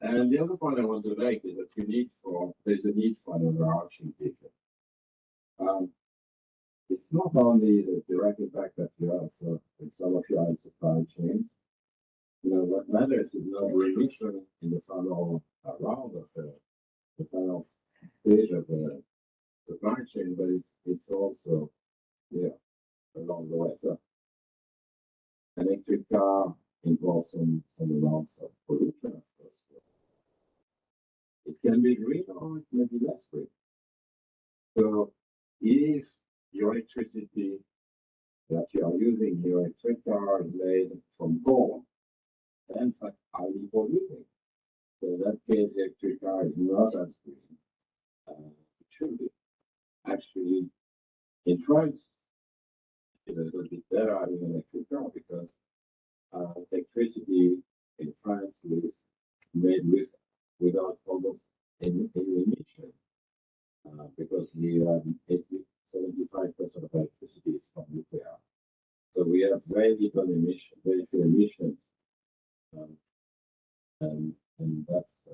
Speaker 5: And the other point I want to make is that there's a need for an overarching picture. It's not only the direct impact that you have, so some of you are in supply chains. You know, what matters is not remission in the final round of the final stage of the supply chain, but it's also along the way. So electric car involves some amounts of pollution, of course. It can be green or it can be less green. So if your electricity that you are using, your electric car is made from coal, then it's highly polluting. So in that case, the electric car is not as green. It should be. Actually, in France, it's a little bit better having an electric car because electricity in France is made without almost any emission. Because we have 75% of electricity is from nuclear. So we have very little emission, very few emissions. And that's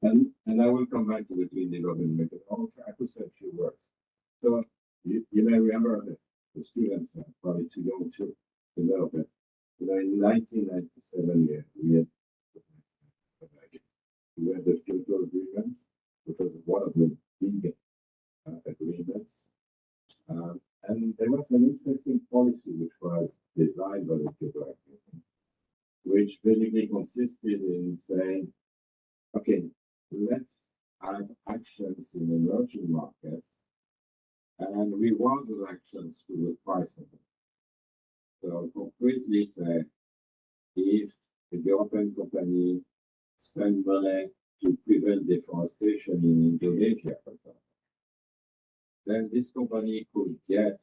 Speaker 5: and I will come back to the clean development method. Okay, I could say a few words. So you may remember that the students are probably too young to know, but in 1997 we had the Capitole agreement, which was one of the big agreements. And there was an interesting policy which was designed by the Capitole agreement, which basically consisted in saying, okay, let's add actions in emerging markets and reward those actions to the price of them. So concretely say, if a European company spend money to prevent deforestation in Indonesia, for example, then this company could get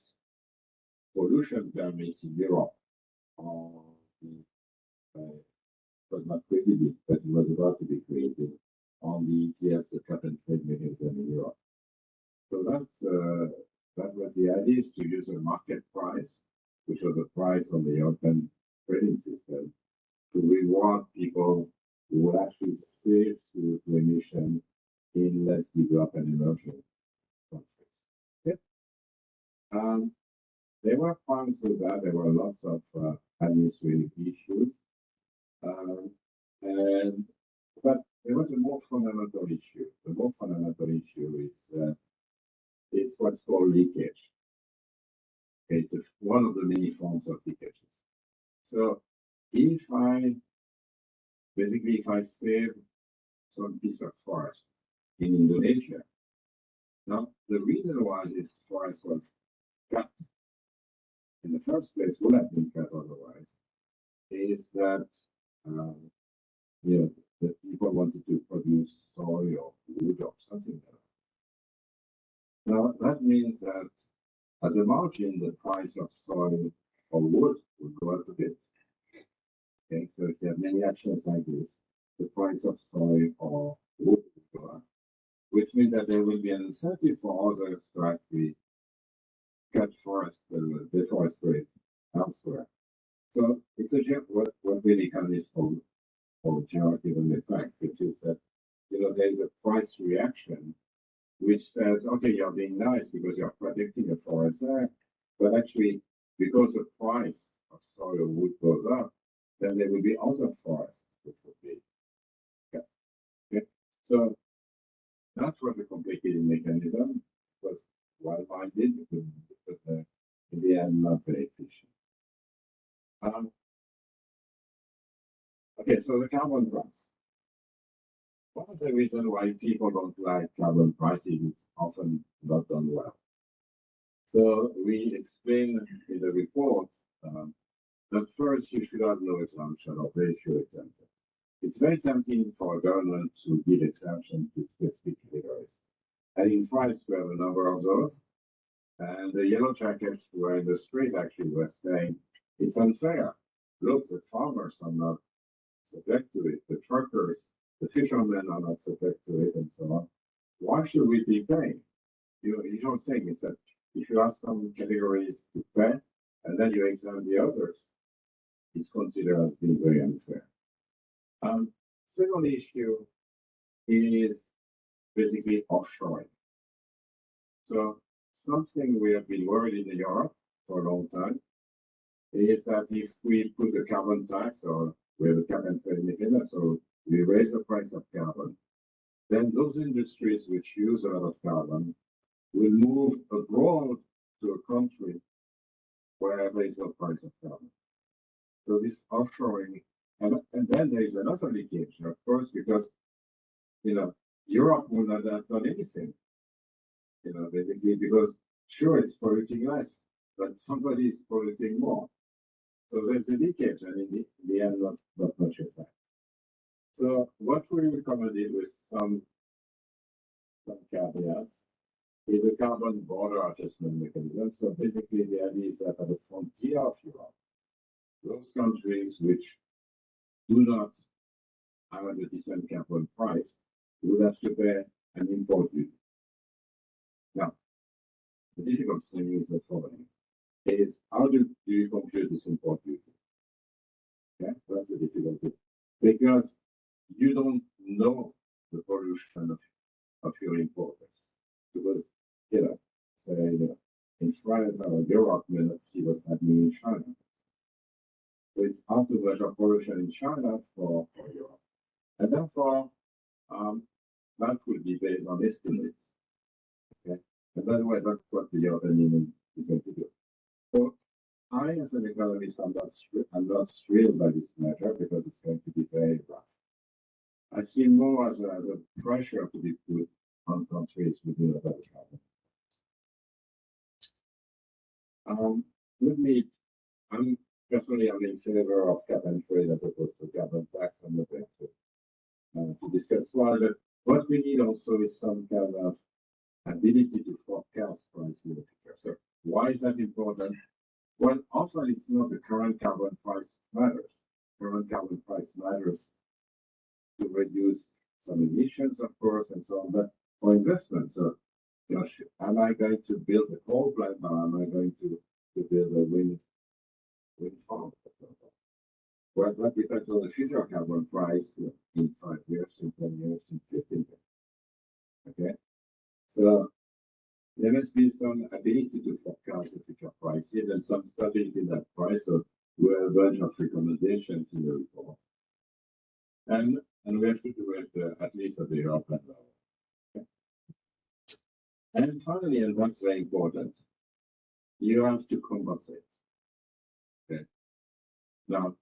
Speaker 5: pollution permits in Europe. It was not created, but it was about to be created on the ETS, the cap and trade mechanism in Europe. So that was the idea, is to use a market price, which was a price on the European trading system, to reward people who would actually save CO2 emission in less developed and emerging countries. Yep. There were problems with that. There were lots of administrative issues. But there was a more fundamental issue. The more fundamental issue is it's what's called leakage. It's one of the many forms of leakages. So if I save some piece of forest in Indonesia, now the reason why this forest was cut in the first place, would have been cut otherwise, is that the people wanted to produce soy or wood or something like that. Now that means that at the margin, the price of soil or wood will go up a bit. Okay, so if you have many actions like this, the price of soil or wood will go up, which means that there will be an incentive for others to actually cut forest, deforestate elsewhere. So it's what we economists call generative effect, which is that there is a price reaction which says, okay, you're being nice because you're protecting a forest there, but actually, because the price of soil or wood goes up, then there will be other forests which will be cut. Okay? So that was a complicated mechanism. It was well-minded, but in the end, not very efficient. Okay, so the carbon price. One of the reasons why people don't like carbon prices is often not done well. So we explain in the report that first you should have no exemption or very few exemptions. It's very tempting for a government to give exemptions to specific categories. And in France, we have a number of those. And the yellow jackets who were in the street actually were saying, it's unfair. Look, the farmers are not subject to it. The truckers, the fishermen are not subject to it, and so on. Why should we be paying? You don't think is that if you ask some categories to pay, and then you exempt the others, it's considered as being very unfair. Second issue is basically offshoring. So something we have been worried in Europe for a long time is that if we put a carbon tax or we have a cap and trade mechanism, so we raise the price of carbon, then those industries which use a lot of carbon will move abroad to a country where there is no price of carbon. So this offshoring, and then there is another leakage, of course, because Europe will not have done anything. Basically because sure it's polluting less, but somebody is polluting more. So there's a leakage, and in the end, not much effect. So what we recommended with some caveats is a carbon border adjustment mechanism. So basically, the idea is that at the frontier of Europe, those countries which do not have a decent carbon price would have to pay an import duty. Now, the difficult thing is the following: is how do you compute this import duty? Okay, that's a difficulty because you don't know the pollution of your importers. Because say in France or Europe, you not see what's happening in China. So it's hard to measure pollution in China for Europe, and therefore that will be based on estimates. Okay, and by the way, that's what the European Union is going to do. So I, as an economist, I'm not thrilled by this measure because it's going to be very rough. I see more as a pressure to be put on countries within a better carbon. I'm in favor of cap and trade as opposed to carbon tax on the back to discuss why. But what we need also is some kind of ability to forecast price in the future. So why is that important? Well, often it's not the current carbon price matters. Current carbon price matters to reduce some emissions, of course, and so on. But for investments, so am I going to build a coal plant, or am I going to build a wind farm? Well, that depends on the future carbon price in 5 years, in 10 years, in 15 years. Okay, so there must be some ability to forecast the future prices and some stability in that price. So we have a bunch of recommendations in the report, and we have to do it at least at the European level. Okay? And finally, and that's very important, you have to compensate. Okay. Now,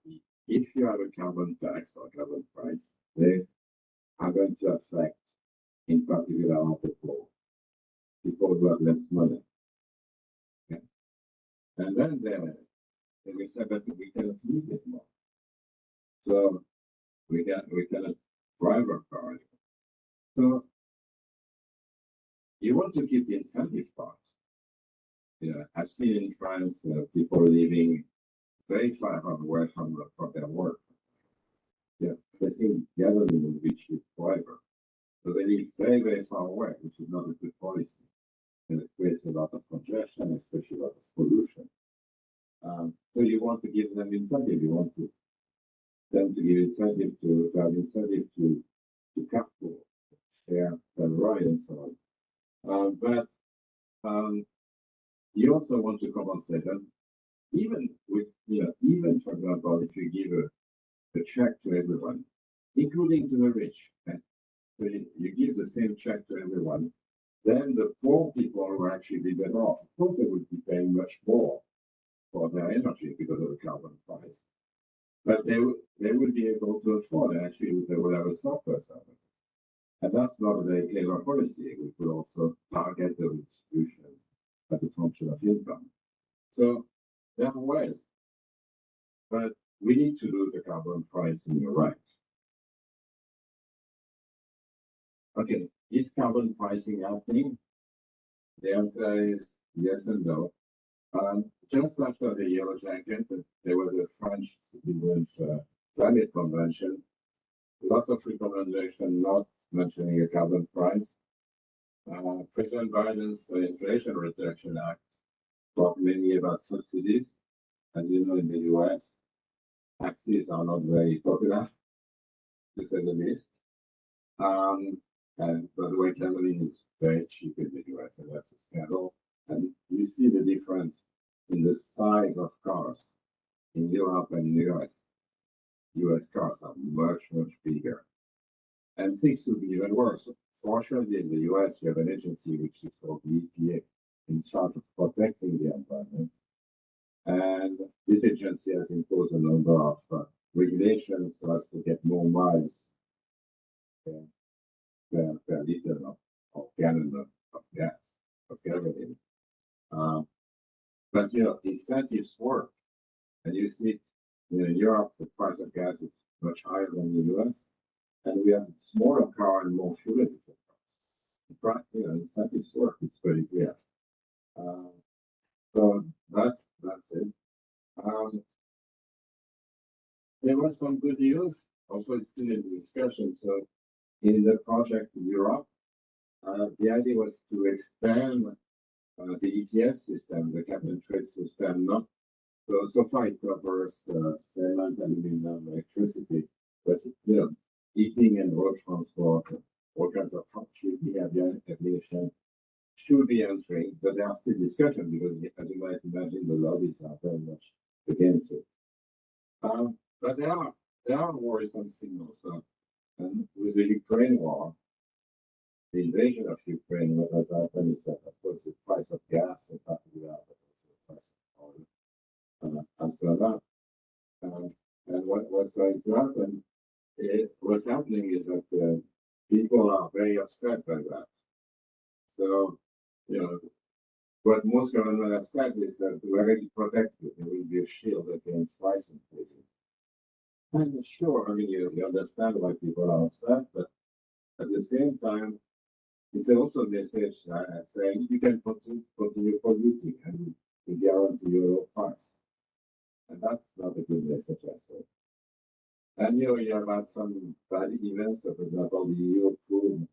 Speaker 5: if you have a carbon tax or carbon price, they are going to affect, in particular, the poor, people who have less money. Okay. And then we say that we cannot leave it more. So we cannot drive our car anymore. So you want to keep the incentive part, I've seen in France people living very far away from their work. Yeah, they think gathering will be cheap forever. So they live very, very far away, which is not a good policy. And it creates a lot of congestion, especially a lot of pollution. So you want to give them incentive. You want them to give incentive to have incentive to carpool, share their ride and so on. But you also want to compensate them, even with even for example, if you give a check to everyone, including to the rich, okay? So you give the same check to everyone, then the poor people will actually be better off. Of course, they would be paying much more for their energy because of the carbon price. But they would be able to afford it, actually, they would have a surplus of it. And that's not a very clever policy. We could also target the distribution as a function of income. So there are ways. But we need to do the carbon pricing right. Okay, is carbon pricing happening? The answer is yes and no. Just after the Yellow Jacket, there was a French citizens climate convention. Lots of recommendations not mentioning a carbon price. President Biden's Inflation Reduction Act talked mainly about subsidies. As you know, in the US, taxes are not very popular, to say the least. And by the way, gasoline is very cheap in the US, and that's a scandal. And you see the difference in the size of cars in Europe and in the US. US cars are much, much bigger. And things will be even worse. Fortunately, in the US, you have an agency which is called the EPA, in charge of protecting the environment. And this agency has imposed a number of regulations so as to get more miles per liter of gallon of gas, of gasoline. But incentives work. And you see, in Europe, the price of gas is much higher than the US. And we have smaller car and more fuel efficient cars. Incentives work. It's pretty clear. So that's it. There was some good news. Also, it's still in discussion. So, in the project in Europe, the idea was to expand the ETS system, the cap and trade system. Not so far it covers cement, aluminum, electricity, but heating and road transport, all kinds of aviation should be entering, but there are still discussions because, as you might imagine, the lobbies are very much against it. But there are worrisome signals. And with the Ukraine war, the invasion of Ukraine, what has happened is that, of course, the price of gas in particular, but also the price of oil, and so on. And what's going to happen? What's happening is that people are very upset by that. So, what most governments have said is that we're going to protect you. There will be a shield against price increases. And sure, you understand why people are upset, but at the same time, it's also a message saying you can continue polluting and we guarantee your low price. And that's not a good message, I say. And you have had some bad events. So for example, the EU approved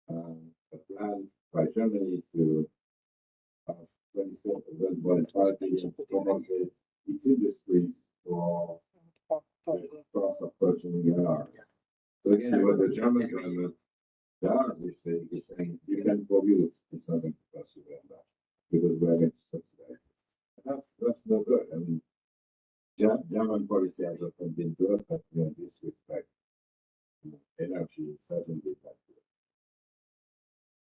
Speaker 5: a plan by Germany to 27.5 billion to compensate its industries for the cost of purchasing cars. So again, what the German government does is basically saying you can pollute, it's not going to cost you very much because we're going to subsidize it. That's no good. German policy has often been good, but in this respect, energy hasn't been that good.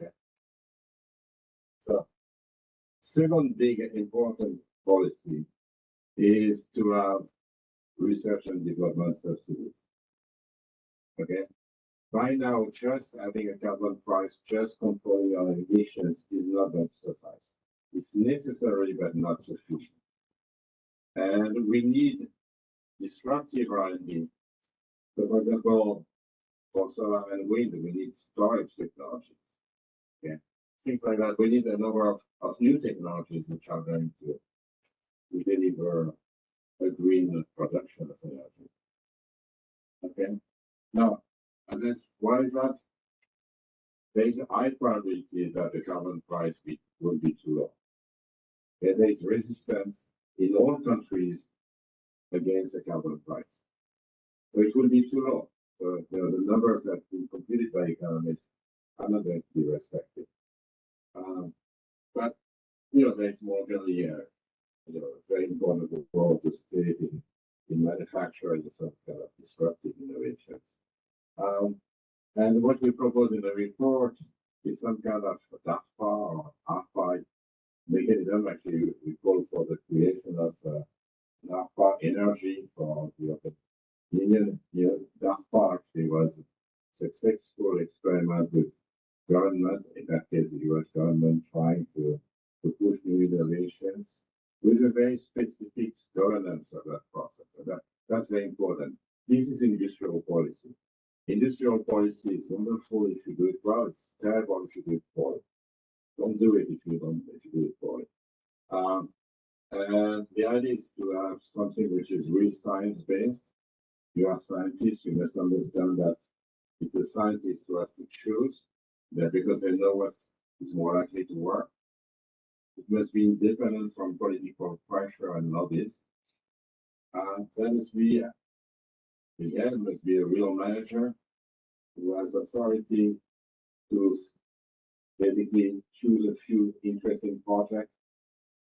Speaker 5: Okay. So, second big important policy is to have research and development subsidies. Okay. Right now, just having a carbon price, just controlling our emissions is not going to suffice. It's necessary, but not sufficient. And we need disruptive R&D. So, for example, for solar and wind, we need storage technologies. Okay. things like that. We need a number of new technologies which are going to deliver a green production of energy. Okay. Now, why is that? There is a high probability that the carbon price will be too low. And there is resistance in all countries against the carbon price. So it will be too low. So the numbers that will be computed by economists are not going to be respected. But there's more generally very important role to state in manufacturing some kind of disruptive innovations. And what we propose in the report is some kind of DARPA or ARPA mechanism. Actually, we call for the creation of DARPA energy for the European Union. DARPA actually was a successful experiment with government, in that case the US government, trying to push new innovations with a very specific governance of that process. So that's very important. This is industrial policy. Industrial policy is wonderful if you do it well. It's terrible if you do it poorly. Don't do it if you do it poorly. And the idea is to have something which is really science-based. You are scientists, you must understand that it's the scientists who have to choose that because they know what is more likely to work. It must be independent from political pressure and lobbies. There must be must be a real manager who has authority to basically choose a few interesting projects,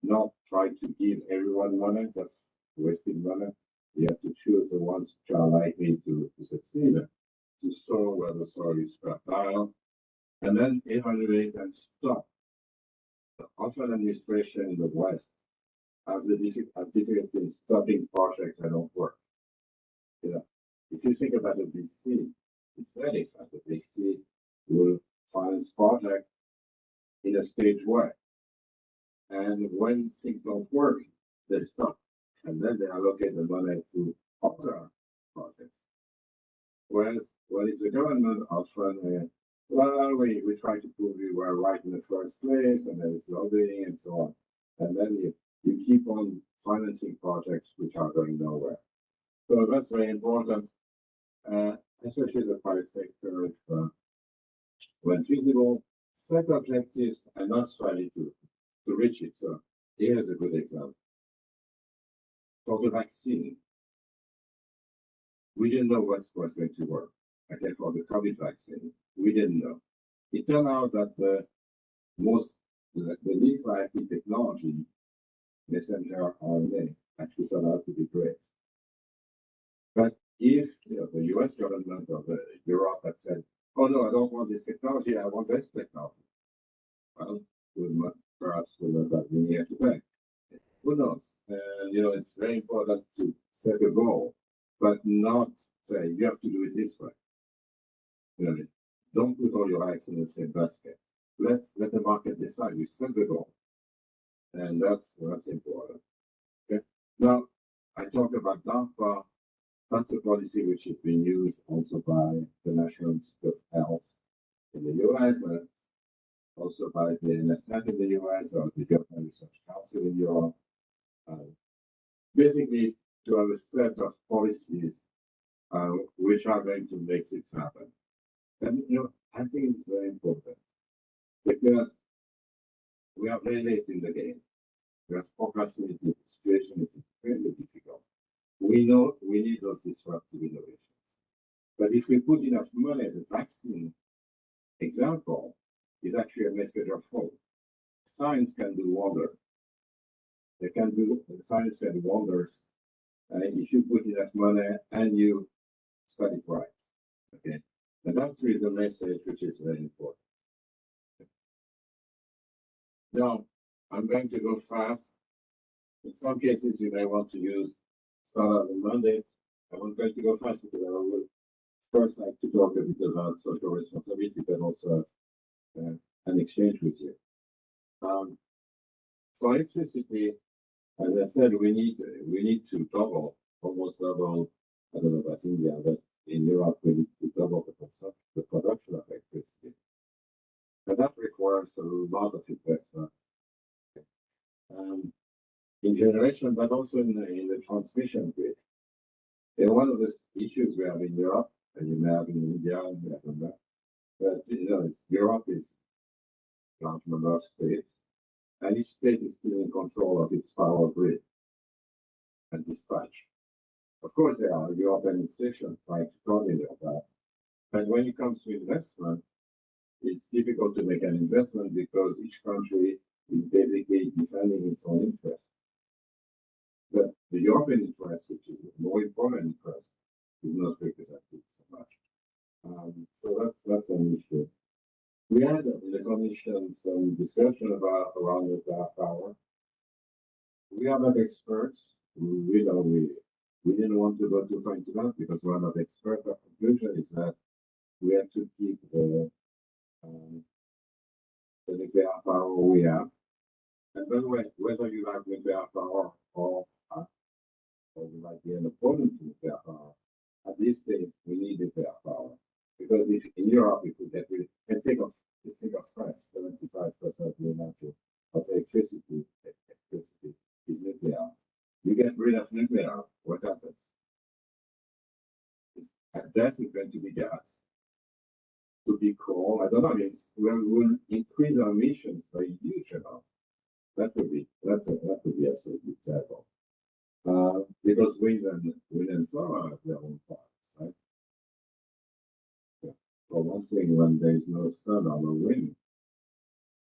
Speaker 5: not try to give everyone money, that's wasting money. You have to choose the ones which are likely to succeed, to sow where the soil is fertile, and then evaluate and stop. Often administration in the West have difficulty in stopping projects that don't work. If you think about a VC, it's very fun. The VC will finance projects in a staged way. And when things don't work, they stop. And then they allocate the money to other projects. Whereas when it's the government, often, we try to prove we were right in the first place, and there is lobbying and so on. And then you keep on financing projects which are going nowhere. So that's very important, especially the private sector, when feasible, set objectives and not try to reach it. So here's a good example. For the vaccine, we didn't know what was going to work. Okay, for the COVID vaccine, we didn't know. It turned out that the least likely technology, messenger RNA, actually turned out to be great. But if the US government or the Europe had said, oh no, I don't want this technology, I want this technology, well, perhaps we would not have been here today. Who knows? It's very important to set a goal, but not say you have to do it this way. Don't put all your eggs in the same basket. Let the market decide. You set the goal, and that's important. Okay. Now I talk about DARPA. That's a policy which is being used also by the National Institute of Health in the US, and also by the NSF in the US or the European Research Council in Europe. Basically, to have a set of policies which are going to make it happen. And I think it's very important because we are very late in the game. We have procrastinated. The situation is extremely difficult. We know we need those disruptive innovations. But if we put enough money, the vaccine example is actually a message of hope. Science can do wonders. Science can do wonders if you put enough money and you spend it right. Okay. And that's really the message which is very important. Now, I'm going to go fast. In some cases, you may want to start out the mandates. I'm going to go fast because I would first like to talk a bit about social responsibility, but also an exchange with you. For electricity, as I said, we need to almost double. I don't know about India, but in Europe we need to double the production of electricity. And that requires a lot of investment in generation, but also in the transmission grid. And one of the issues we have in Europe, and you may have in India, and we have in that, but Europe is a large number of states, and each state is still in control of its power grid and dispatch. Of course, there are European institutions trying to coordinate that. But when it comes to investment, it's difficult to make an investment because each country is basically defending its own interest. But the European interest, which is a more important interest, is not represented so much. So that's an issue. We had in the commission some discussion around nuclear power. We are not experts. We didn't want to go too far into that because we're not experts. Our conclusion is that we have to keep the nuclear power we have. And by the way, whether you like nuclear power or you like be an opponent to nuclear power, at this stage we need nuclear power. Because if in Europe, if we get rid and think of France, 75% of the energy of electricity is nuclear. You get rid of nuclear, what happens? At best, it's going to be gas. To be coal, I don't know. We will increase our emissions by a huge amount. That would be absolutely terrible. Because wind and solar have their own parts, right? Yeah. For one thing, when there is no sun or no wind,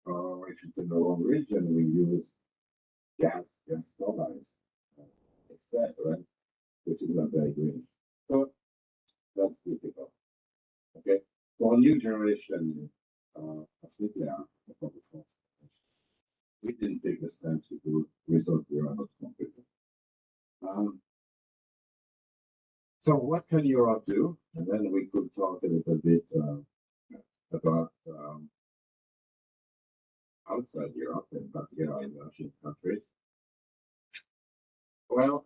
Speaker 5: or if it's in the wrong region, we use gas turbines instead, right? Which is not very green. So that's difficult. Okay. For a new generation of nuclear, we didn't take the stance to do result we are not completely. So what can Europe do? And then we could talk a little bit about outside Europe, in particular emerging countries. Well,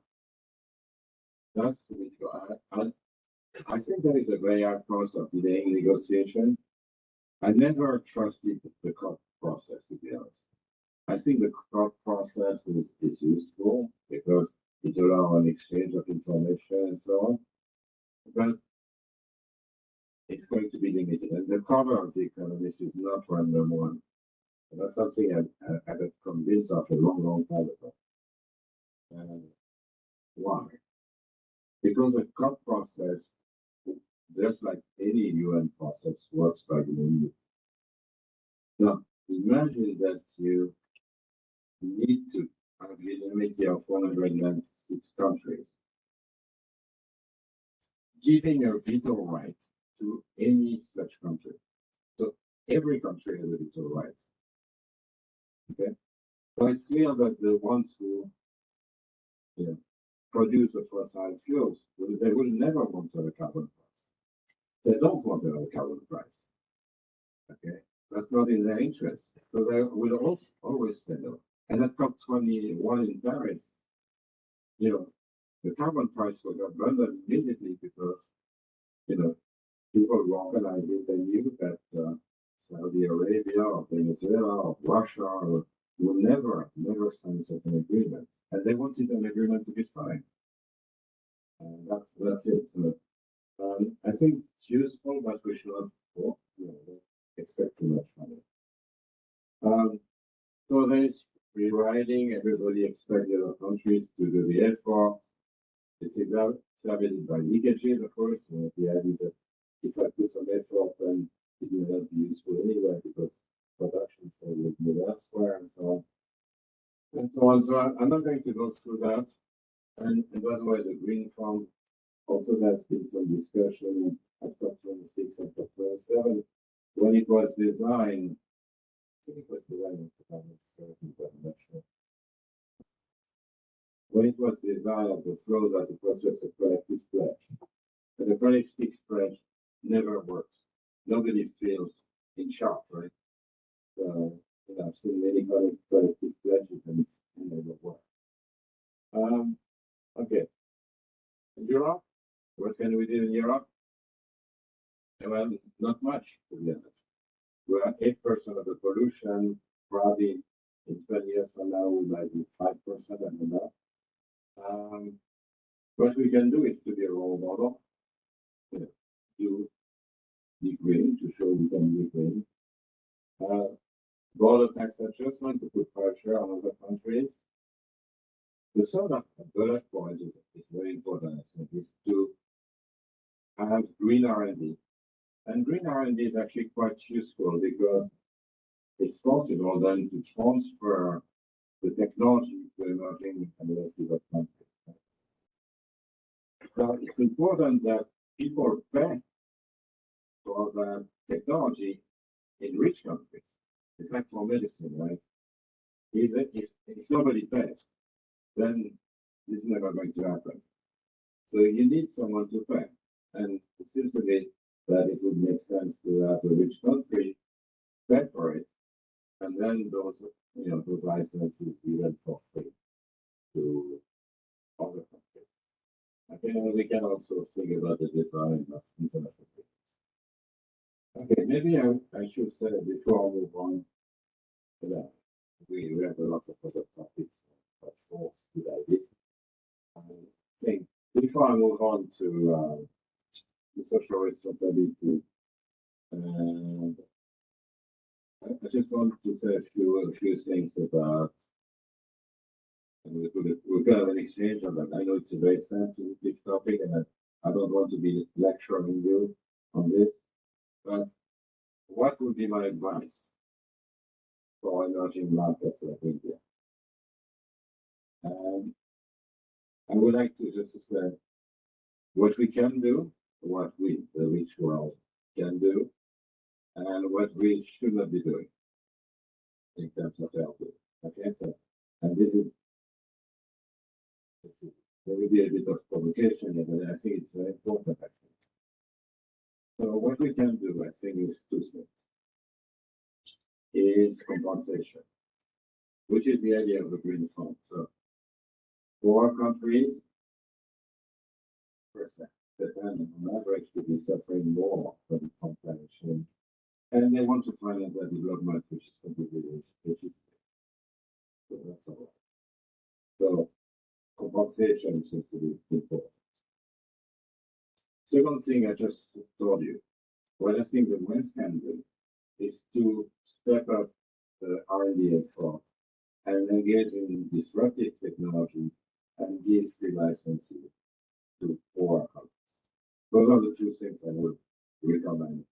Speaker 5: that's I think there is a very high cost of delaying negotiation. I never trusted the court process, to be honest. I think the court process is useful because it allows an exchange of information and so on. But it's going to be limited. And the cover of the economist is not random one. And that's something I got convinced of a long time ago. Why? Because the court process, just like any UN process, works by unanimity. Now, imagine that you need to have unanimity of 196 countries, giving a veto right to any such country. So every country has a veto right. Okay? So it's clear that the ones who produce the fossil fuels, they will never want to have a carbon price. They don't want to have a carbon price. Okay? That's not in their interest. So they will always stand up. And at COP21 in Paris, the carbon price was abandoned immediately because, people who organized it, they knew that Saudi Arabia or Venezuela or Russia will never sign such an agreement. And they wanted an agreement to be signed. And that's it. So, I think it's useful, but we should not expect too much from it. So there's rewriting. Everybody expects the other countries to do the effort. It's exacerbated by leakages, of course. The idea that if I put some effort, then it may not be useful anyway because production so will move elsewhere and so on. And so on. So I'm not going to go through that. And by the way, the Green Fund also has been some discussion at COP26 and COP27 when it was designed. I think it was designed in 2017, but I'm not sure. When it was designed, the flow that it was just a collective pledge. And the collective pledge never works. Nobody feels in charge, right? So, I've seen many collective pledges and it never works. Okay. In Europe, what can we do in Europe? Well, not much, to be honest. we are 8% of the pollution. Probably in 20 years from now, we might be 5% and enough. What we can do is to be a role model, to be green, to show we can be green. Border tax adjustment to put pressure on other countries. The sort of bullet point is very important, I think, is to have green R&D. And green R&D is actually quite useful because it's possible then to transfer the technology to emerging and less developed countries. So it's important that people pay for that technology in rich countries. It's like for medicine, right? If nobody pays, then this is never going to happen. So you need someone to pay. And it seems to me that it would make sense to have a rich country pay for it, and then those licenses given for free to other countries. I think we can also think about the design of international treaties. Okay, maybe I should say before I move on to that, we have a lot of other topics that force today. I think before I move on to social responsibility, and I just want to say a few things about, and we could have an exchange on that. I know it's a very sensitive topic, and I don't want to be lecturing you on this, but what would be my advice for emerging markets like India? And I would like to just say what we can do, what we, the rich world, can do, and what we should not be doing in terms of helping. Okay, so, and this is, there will be a bit of provocation here, but I think it's very important actually. So what we can do, I think, is two things. Is compensation, which is the idea of the green fund. So poor countries, percent, that on average could be suffering more from climate change, and they want to finance their development, which is completely legit. So that's all. So compensation seems to be important. Second thing I just told you, what I think the West can do is to step up the R&D effort and engage in disruptive technology and give free licenses to poor countries. Those are the two things I would recommend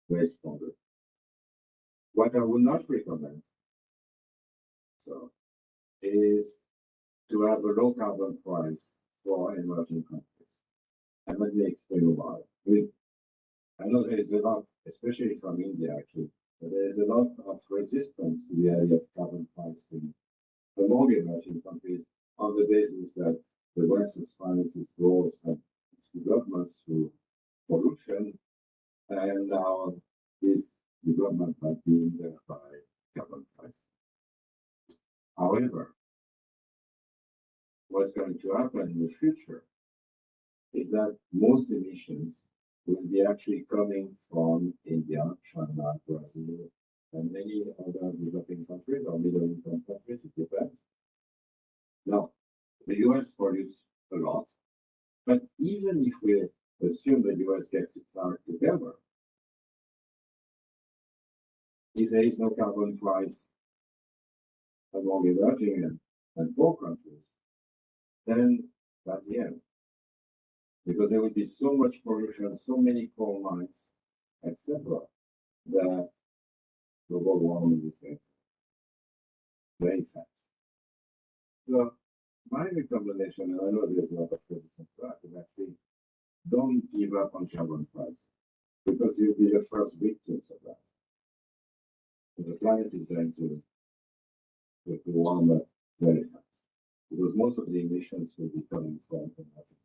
Speaker 5: very strongly. What I would not recommend is to have a low carbon price for emerging countries. And let me explain why. I know there is a lot, especially from India actually, but there is a lot of resistance to the idea of carbon pricing among emerging countries on the basis that the West finances growth and its development through pollution, and now this development has been there by carbon pricing. However, what's going to happen in the future is that most emissions will be actually coming from India, China, Brazil, and many other developing countries or middle-income countries, it depends. Now, the US produces a lot, but even if we assume the US gets its act together, if there is no carbon price among emerging and poor countries, then that's the end. Because there will be so much pollution, so many coal mines, etc., that global warming is very fast. So my recommendation, and I know there's a lot of resistance to that, is actually don't give up on carbon price, because you'll be the first victims of that. The planet is going to warm up very fast, because most of the emissions will be coming from emerging markets.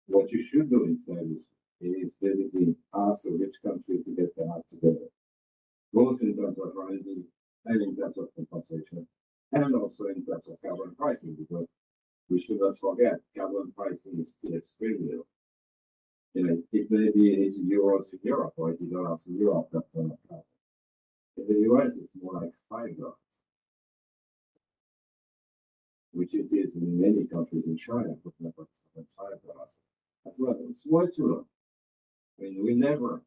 Speaker 5: What you should do instead is basically ask a rich country to get their act together, both in terms of R&D and in terms of compensation, and also in terms of carbon pricing, because we should not forget carbon pricing is still extremely low. it may be 80 euros in Europe or $80 in Europe. In the US, it's more like $5, which it is in many countries in China, but not $5 as well. It's way too low. I mean, we never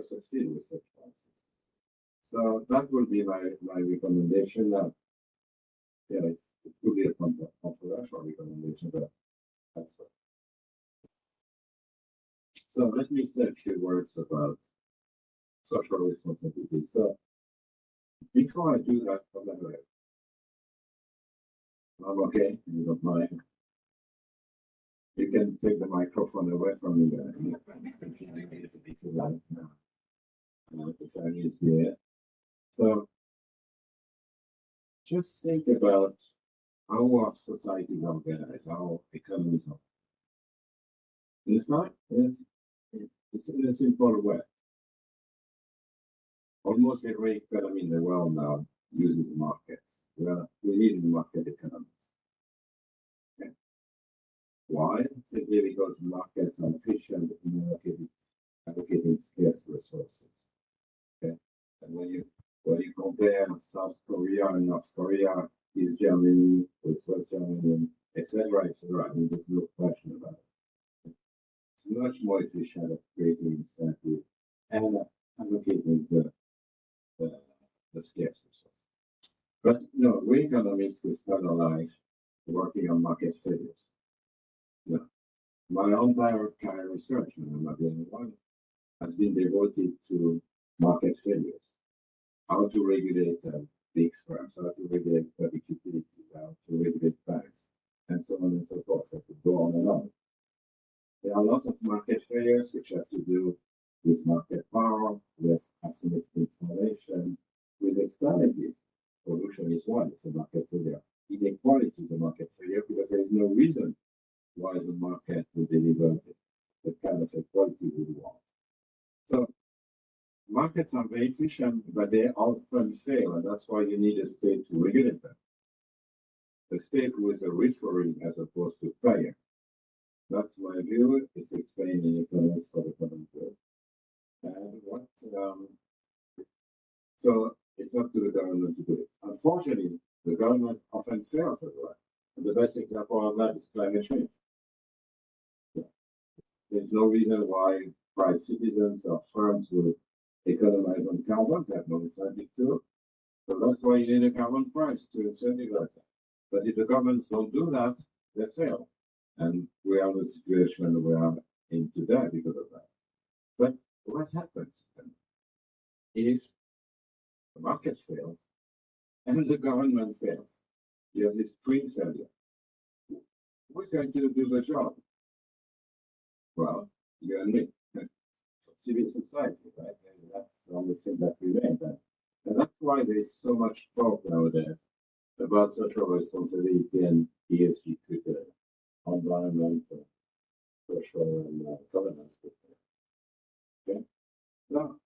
Speaker 5: succeed with such prices. So that will be my recommendation. It could be a controversial recommendation, but that's it. So let me say a few words about social responsibility. So before I do that, I'm okay, you don't mind. You can take the microphone away from me. The time is here. So just think about how our society is organized, how our economies are. It's not, it's in a simple way. Almost every economy in the world now uses markets. We live in market economies. Okay. Why? Simply because markets are efficient in allocating scarce resources. Okay. And when you compare South Korea and North Korea, East Germany with West Germany, etc., I mean, there's no question about it. It's much more efficient at creating incentive and allocating the scarce resources. But no, we economists we spend our life working on market failures. No. My entire career research, and I'm not the only one, has been devoted to market failures. How to regulate big firms, how to regulate public utilities, how to regulate banks, and so on and so forth. I could go on and on. There are lots of market failures which have to do with market power, with asymmetric information, with externalities. Pollution is one, it's a market failure. Inequality is a market failure because there is no reason why the market will deliver the kind of equality we want. So markets are very efficient, but they often fail, and that's why you need a state to regulate them. The state who is a referee as opposed to player. That's my view. It's explained in economics of economic growth. And so it's up to the government to do it. Unfortunately, the government often fails as well. And the best example of that is climate change. There's no reason why private citizens or firms will economize on carbon. They have no incentive to. So that's why you need a carbon price to incentivize that. But if the governments don't do that, they fail. And we are in the situation we are in today because of that. But what happens then if the market fails and the government fails? You have this twin failure. Who's going to do the job? Well, you and me. Civil society, right? And that's the only thing that remains. And that's why there's so much talk nowadays about social responsibility and ESG criteria, environment, social, and governance criteria. Okay? Now,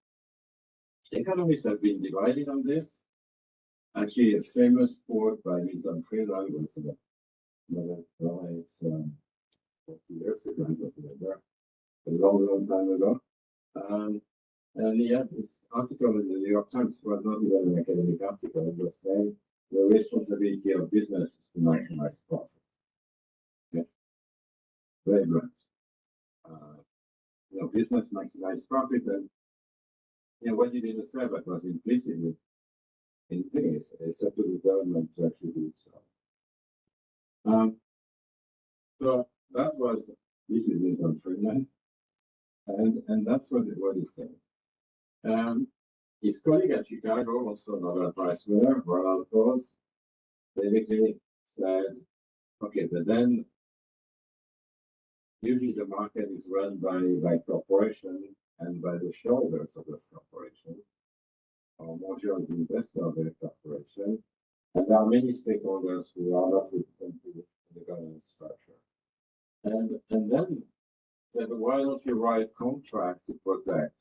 Speaker 5: economists have been divided on this. Actually, a famous quote by Milton Friedman was Nobel Laureate 40 years ago, a long time ago. And he had this article in the New York Times. It was not even an academic article. It was saying the responsibility of business is to maximize profit. Okay. Very blunt. Business maximize profit, and what he didn't say, but was implicitly in things. It's up to the government to actually do it. So that was, this is Milton Friedman. And that's what he said. His colleague at Chicago, also Nobel Prize winner, Ronald Coase, basically said, okay, but then usually the market is run by corporation and by the shareholders of this corporation, or majority investor of the corporation. And there are many stakeholders who are not represented in the governance structure. And then said, why don't you write a contract to protect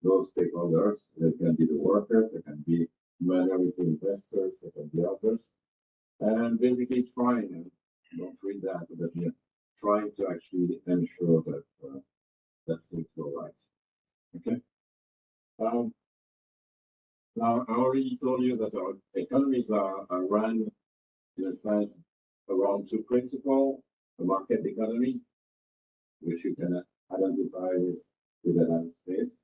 Speaker 5: those stakeholders? They can be the workers, they can be minority investors, they can be others. And basically trying, don't read that, but trying to actually ensure that that seems all right. Okay. Now, I already told you that our economies are run in a sense around two principles: the market economy, which you can identify with another space,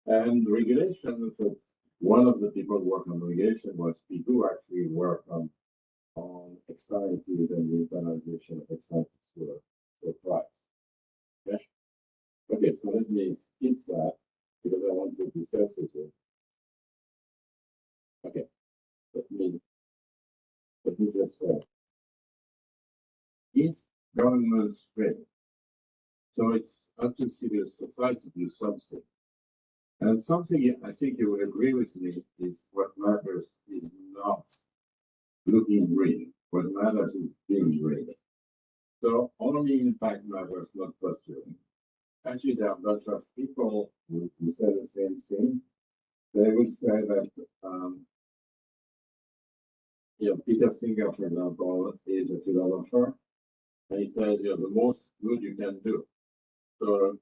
Speaker 5: and regulation. So one of the people who work on regulation was people who actually work on externalities and the internalization of externalities to a price. Okay? Okay, so let me skip that because I want to discuss it with. Okay, let me just say, if governments fail, so it's up to civil society to do something. And something I think you will agree with me is what matters is not looking green. What matters is being green. So only impact matters, not posturing. Actually, there are a bunch of people who say the same thing. They will say that, Peter Singer, for example, is a philosopher, and he says, the most good you can do. So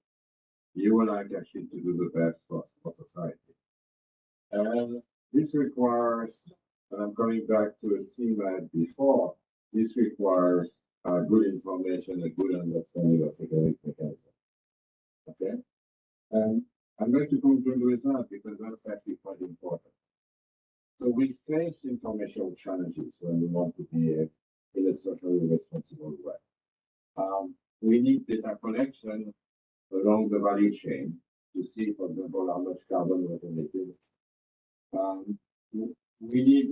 Speaker 5: you would like actually to do the best for society. And this requires, and I'm coming back to a theme I had before, this requires good information, a good understanding of economic mechanism. Okay? And I'm going to conclude with that because that's actually quite important. So we face informational challenges when we want to be in a socially responsible way. We need data collection along the value chain to see, for example, how much carbon was emitted. We need,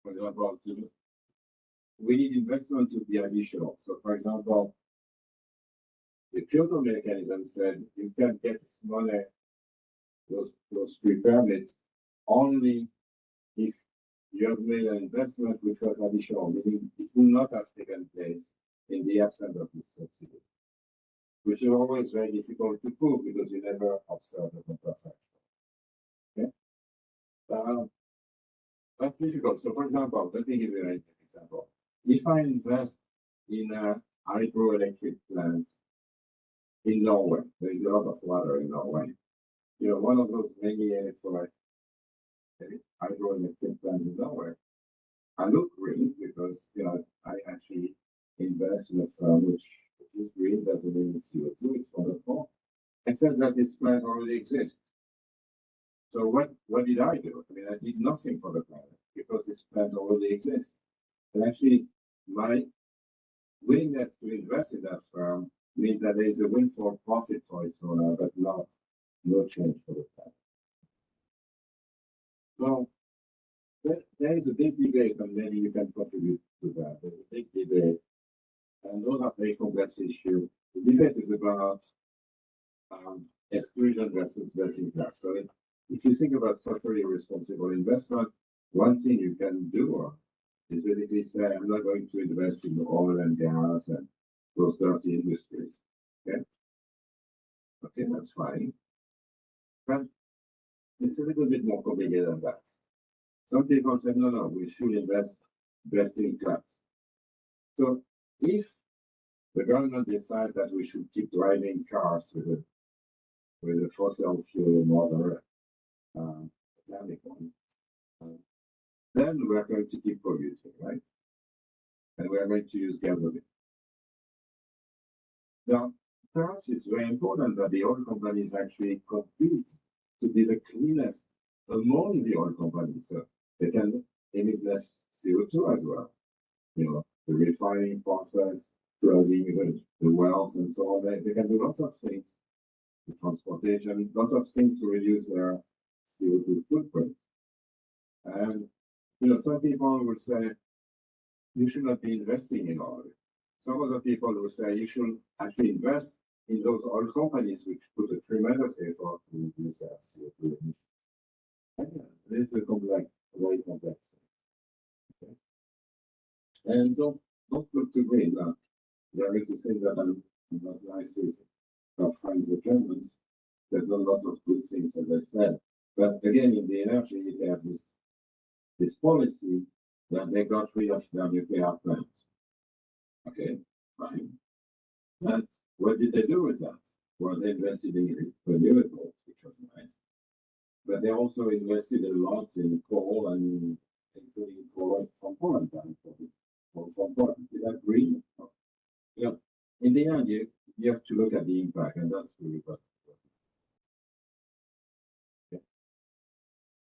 Speaker 5: for example, we need investment to be additional. So, for example, the Kyoto mechanism said you can get this money, those free permits, only if you have made an investment which was additional, meaning it will not have taken place in the absence of this subsidy, which is always very difficult to prove because you never observe the counterfactual. Okay? That's difficult. So, for example, let me give you an example. If I invest in a hydroelectric plant in Norway, there is a lot of water in Norway. One of those many hydroelectric plants in Norway. I look green because I actually invest in a firm which is green, doesn't emit CO2, it's wonderful. Except that this plant already exists. So what did I do? I mean, I did nothing for the planet because this plant already exists. And actually, my willingness to invest in that firm means that there is a windfall profit for its owner, but no change for the planet. So there is a big debate, and maybe you can contribute to that. There's a big debate, and those are very complex issues. The debate is about exclusion versus vesting tax. So if you think about socially responsible investment, one thing you can do is basically say, I'm not going to invest in oil and gas and those dirty industries. Okay? Okay, that's fine. But it's a little bit more complicated than that. Some people say, no, we should invest in cars. So if the government decides that we should keep driving cars with a fossil fuel motor, then we are going to keep polluting, right? And we are going to use gasoline. Now, perhaps it's very important that the oil companies actually compete to be the cleanest among the oil companies. So they can emit less CO2 as well. The refining process, plugging the wells and so on. They can do lots of things, the transportation, lots of things to reduce their CO2 footprint. And, some people will say, you should not be investing in oil. Some other people will say, you should actually invest in those oil companies which put a tremendous effort to reduce their CO2 emissions. This is very complex. Okay. And don't look too green now. They are going to think that I'm not nice with our friends the Germans. They've done lots of good things, as I said. But again, in the energy, they have this policy that they got rid of their nuclear plants. Okay, fine. But What did they do with that? Well, they invested in renewables, which was nice. But they also invested a lot in coal and including coal from Poland. From Poland. Is that green? No. You know, in the end, you have to look at the impact, and that's really what. Yeah.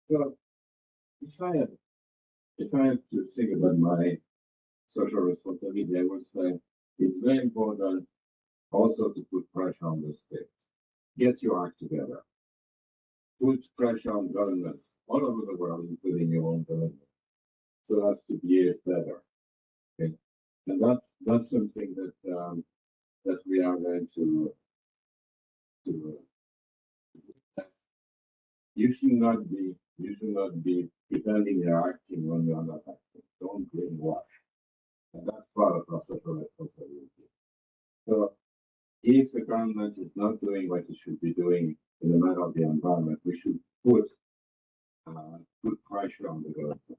Speaker 5: So, if I had to think about my social responsibility, I would say it's very important also to put pressure on the state. Get your act together. Put pressure on governments all over the world, including your own government, so as to behave better. Okay, and that's something that we are going to test. You should not be pretending you're acting when you're not acting. Don't greenwash, and that's part of our social responsibility. So, if the government is not doing what it should be doing in the matter of the environment, we should put pressure on the government.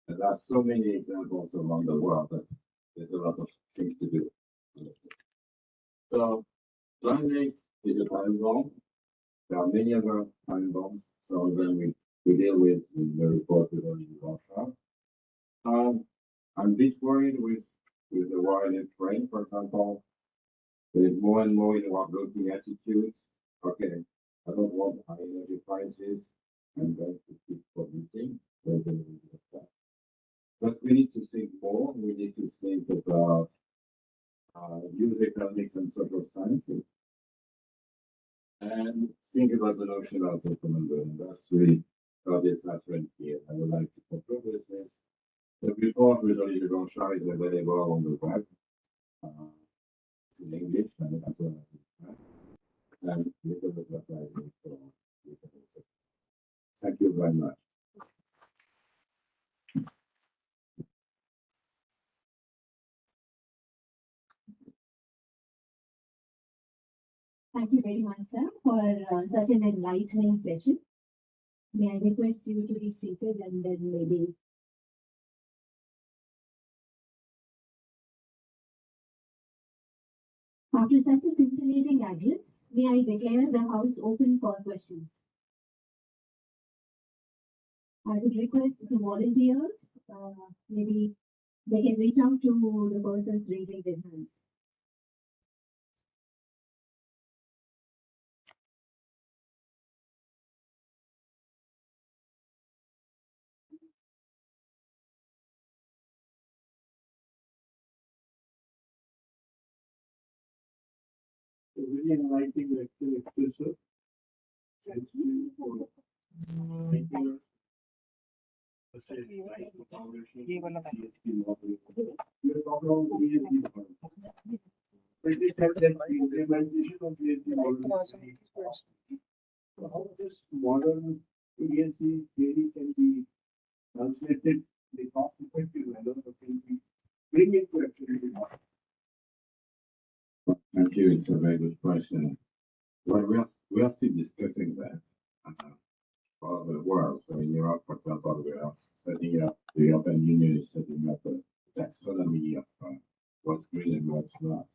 Speaker 5: And there are so many examples around the world that there's a lot of things to do. So, climate is a time bomb. There are many other time bombs. Some of them we deal with in the report with only Russia. I'm a bit worried with the war in Ukraine, for example. There's more and more inward-looking attitudes. Okay, I don't want high energy prices. I'm going to keep polluting. But we need to think more. We need to think about use economics and social sciences, and think about the notion of the common good. And that's really how this happened here. I would like to conclude with this. The report with Olivier Blanchard is available on the web. It's in English and as well as and little advertising for. Thank you very much.
Speaker 1: Thank you very much, sir, for such an enlightening session. May I request you to be seated and then maybe. After such a scintillating address, may I declare the House open for questions. I would request the volunteers, maybe they can reach out to the persons raising their hands.
Speaker 3: Really enlightening lecture, sir. Thank you for implementation of how this modern PhD theory can be translated in a cost-effective manner, can be bring into actually.
Speaker 5: Thank you. It's a very good question. Well, we are still discussing that all over the world. So in Europe, for example, we are setting up, the European Union is setting up a taxonomy of what's green and what's not.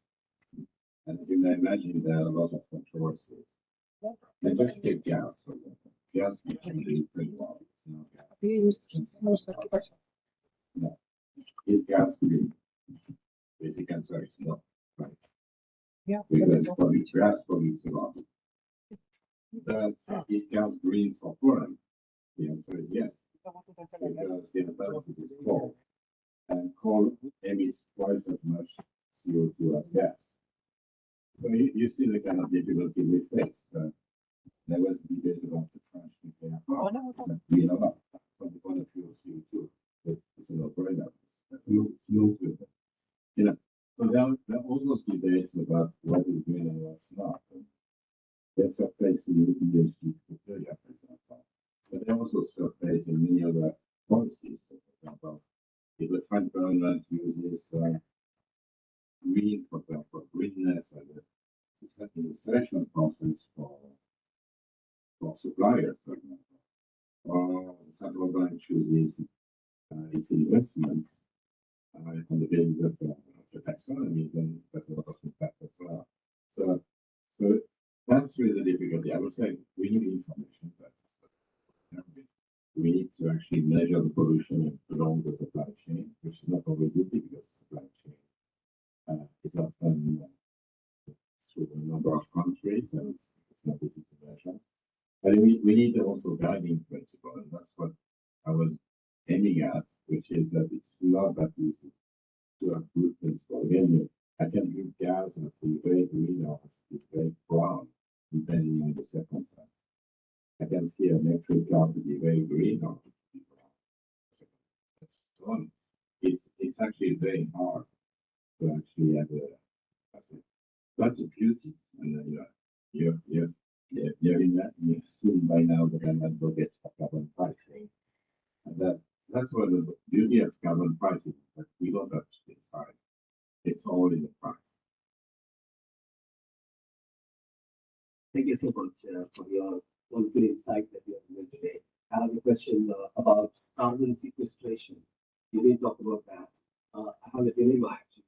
Speaker 5: And you may imagine there are a lot of controversies. And just take gas, for example. Gas became the pretty well. No. Is gas green? Basic answer is no. Right.
Speaker 2: Yeah.
Speaker 5: Because gas pollutes a lot. But is gas green for Poland? The answer is yes. Because the environment is coal. And coal emits twice as much CO2 as gas. So you see the kind of difficulty we face. There was a debate about the French nuclear power. We know that from the point of view of CO2, it's a no-brainer. It's no good. You know, so there are all those debates about what is green and what's not. They're surfacing in the PhD criteria, for example. But they're also surfacing many other policies. For example, if the French government uses green, for example, greenness as a selection process for suppliers, for example, or the central bank chooses its investments on the basis of the taxonomy, then there's a lot of impact as well. So, so that's really the difficulty. I would say we need information, but we need to actually measure the pollution along the supply chain, which is not always easy because the supply chain is often through a number of countries, and it's not easy to measure. But we need also guiding principle, and that's what I was aiming at, which is that it's not that easy to have good principle. Again, I can drink gas and be very green or be very brown, depending on the circumstance. I can see an electric car to be very green or to be brown. That's one. It's actually very hard to actually have that's a beauty, and you've seen by now that I'm advocate for carbon pricing, and that's what the beauty of carbon pricing, that we don't have to decide. It's all in the price.
Speaker 6: Thank you so much for your wonderful insight that you have given today. I have a question about carbon sequestration. You didn't talk about that. I have a dilemma actually.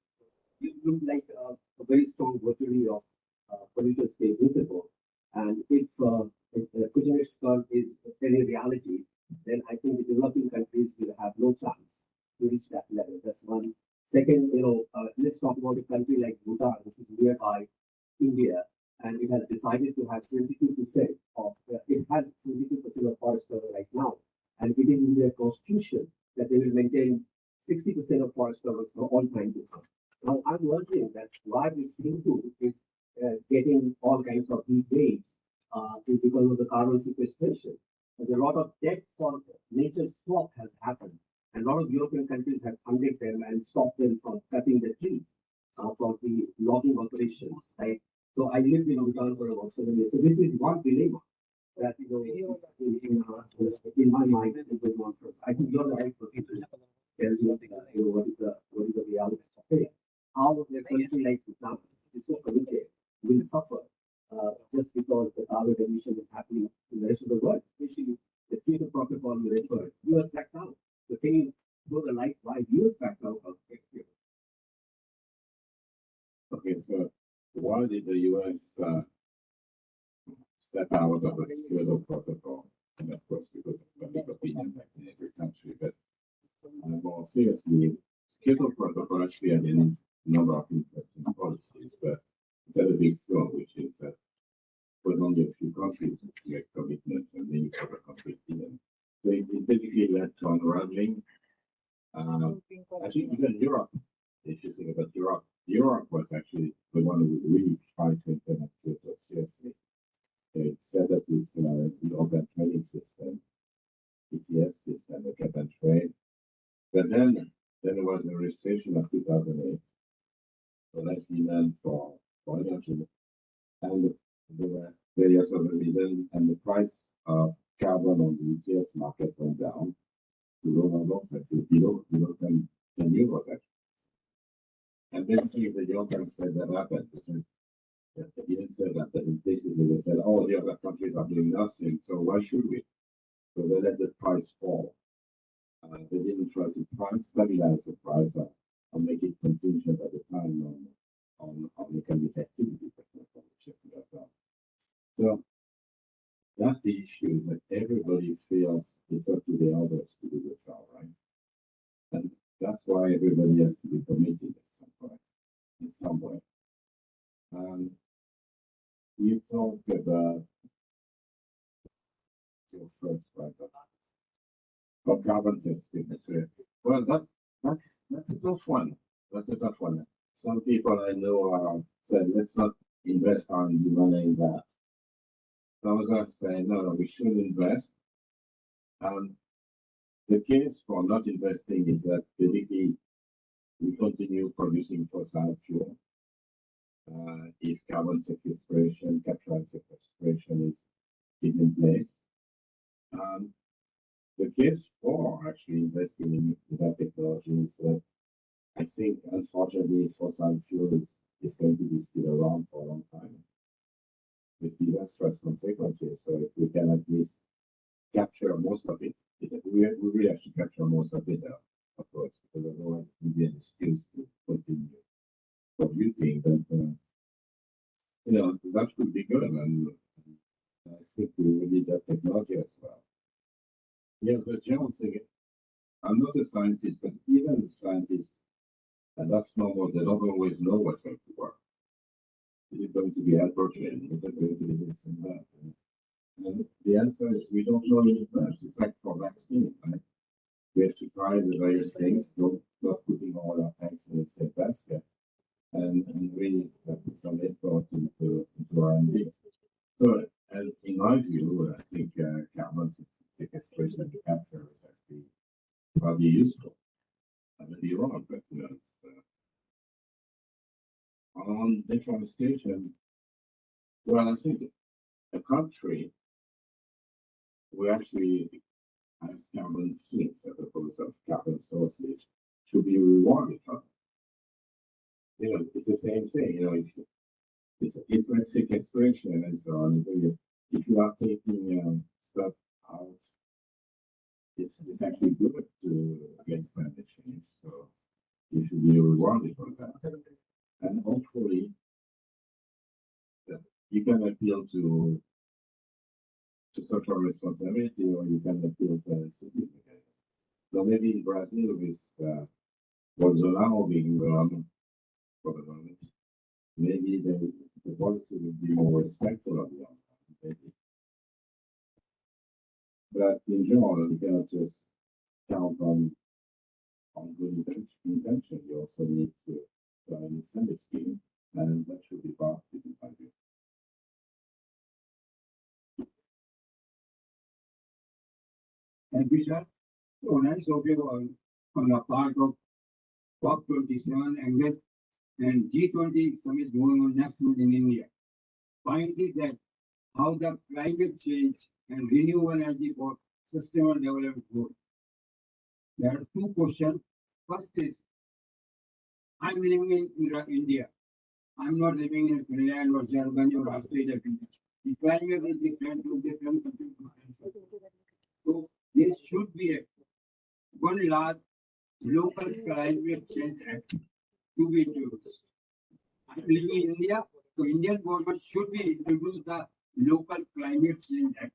Speaker 6: You look like a very strong votary of polluters pay principle, and if the Kuznets curve is a reality, then I think the developing countries will have no chance to reach that level. That's one. Second, let's talk about a country like Bhutan, which is nearby India, and it has decided to have 72% of it has 72% of forest cover right now, and it is in their constitution that they will maintain 60% of forest cover for all time to come. Now, I'm wondering that why this Hindu is getting all kinds of heat waves because of the carbon sequestration. There's a lot of debt for nature swap has happened, and a lot of European countries have funded them and stopped them from cutting the trees for the logging operations, right? So I lived in Bhutan for about 7 years. So this is one dilemma that in my mind is going on first. I think you're the right person to tell you what is the reality of it. How a country like Bhutan is so committed will suffer just because the carbon emission is happening in the rest of the world, especially the Kyoto Protocol you referred. US backed out. So can you throw the light why US backed out of Kyoto?
Speaker 5: Okay, so why did the US step out of the Kyoto Protocol? And of course, because of public opinion back in every country. But more seriously, Kyoto Protocol actually had a number of interesting policies, but it had a big flaw, which is that it was only a few countries which made commitments and many other countries didn't. So it basically led to unraveling. I think even Europe, if you think about Europe, Europe was actually the one who really tried to implement Kyoto seriously. It set up this the organ trading system, ETS system, the cap and trade. But then there was a recession of 2008, so less demand for energy, and there were various other reasons, and the price of carbon on the ETS market went down to low levels, actually below 10 euros actually. And basically the Europeans said that happened. They didn't say that, but basically they said, oh, the other countries are doing nothing, so why should we? So they let the price fall. They didn't try to stabilize the price or make it contingent at the time on economic activity. So that's the issue, that everybody feels it's up to the others to do the job, right? And that's why everybody has to be committed at some point, in some way. You talk about your first right of carbon sequestration. Well, that's a tough one. That's a tough one. Some people I know said, let's not invest our money in that. Some others say, no, we should invest. The case for not investing is that basically we continue producing fossil fuel. If carbon sequestration, capture and sequestration is in place. The case for actually investing in that technology is that I think, unfortunately, fossil fuel is going to be still around for a long time with disastrous consequences. So if we can at least capture most of it, we really have to capture most of it, of course, because otherwise it will be an excuse to continue polluting. But that could be good, and I think we will need that technology as well. Yeah, the general thing, I'm not a scientist, but even the scientists, and that's normal, they don't always know what's going to work. Is it going to be heterogeneous? Is it going to be this and that? And the answer is we don't know in advance. It's like for vaccine, right? We have to try the various things, not putting all our eggs in the same basket, and really put some effort into R&D. So, as in my view, I think carbon sequestration and capture is actually probably useful. I may be wrong, but it's, on deforestation, well, I think a country we actually, as carbon sinks as opposed to carbon sources, should be rewarded for. It's the same thing. It's like sequestration and so on. If you are taking stuff out, it's actually good to against climate change. So you should be rewarded for that. And hopefully, you can appeal to social responsibility, or you can appeal to citizenship. So maybe in Brazil, with Bolsonaro being run for the moment, maybe the policy would be more respectful of the environment, maybe. But in general, you cannot just count on good intention. You also need to have an incentive scheme, and that should be part of it in my view.
Speaker 7: Thank you, sir. So nice of you on the part of COP27 and G20 summit going on next month in India. Point is that how the climate change and renewable energy for sustainable development goal. There are two questions. First is, I'm living in India. I'm not living in Finland or Germany or Australia. The climate is different to different countries. So there should be one large local climate change act to be introduced. I'm living in India, so Indian government should be introduce the local climate change act.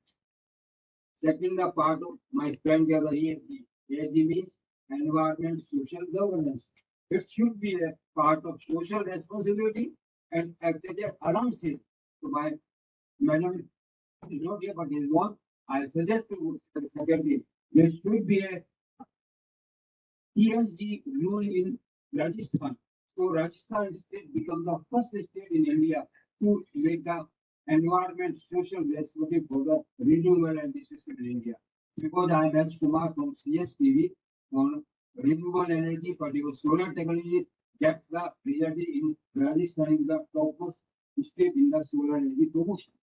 Speaker 7: Second, the part of my friend the ESG. ESG means environment, social governance. It should be a part of social responsibility and act as a announcement. So my madam is not here, but is one. I suggest to secretary, there should be a ESG rule in Rajasthan. So Rajasthan state becomes the first state in India to make the environment social responsibility for the renewable energy system in India. Because I am Raj Kumar from CSTV on renewable energy, particularly solar technology, that's the result in Rajasthan in the topmost state in the solar energy promotion.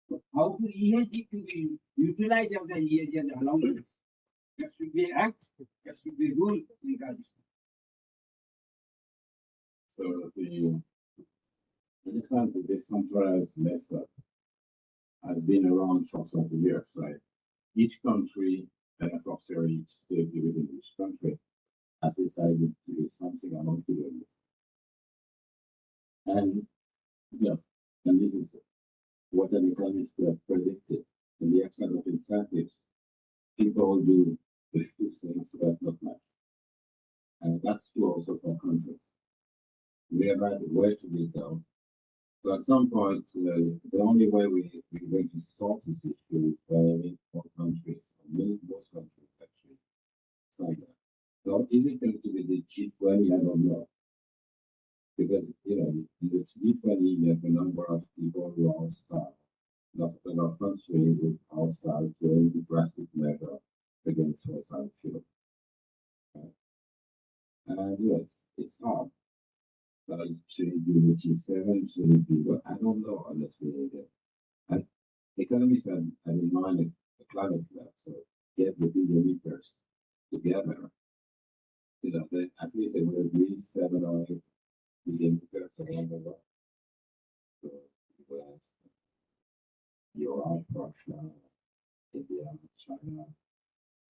Speaker 7: So how to ESG to be utilized of the ESG and allow it? There should be act, there should be rule in Rajasthan.
Speaker 5: So the decentralized method has been around for some years, right? Each country, and of course, each state within each country, has decided to do something along to do this. And and this is what an economist could have predicted. In the absence of incentives, people do a few things, but not much. And that's true also for countries. We are right way to be down. So at some point, the only way we're going to solve this issue is by having more countries, most countries actually, sign that. So is it going to be the G20? I don't know. Because, in the G20, you have a number of people who are hostile. Not a lot of countries who are hostile to any drastic measure against fossil fuel. And it's hard. Should it be the G7? Should it be what? I don't know, honestly. And economists have in mind a climate lab, so get the big emitters together. At least they will agree 7 or 8 big emitters around the world. So, US, Europe, Russia, India, China.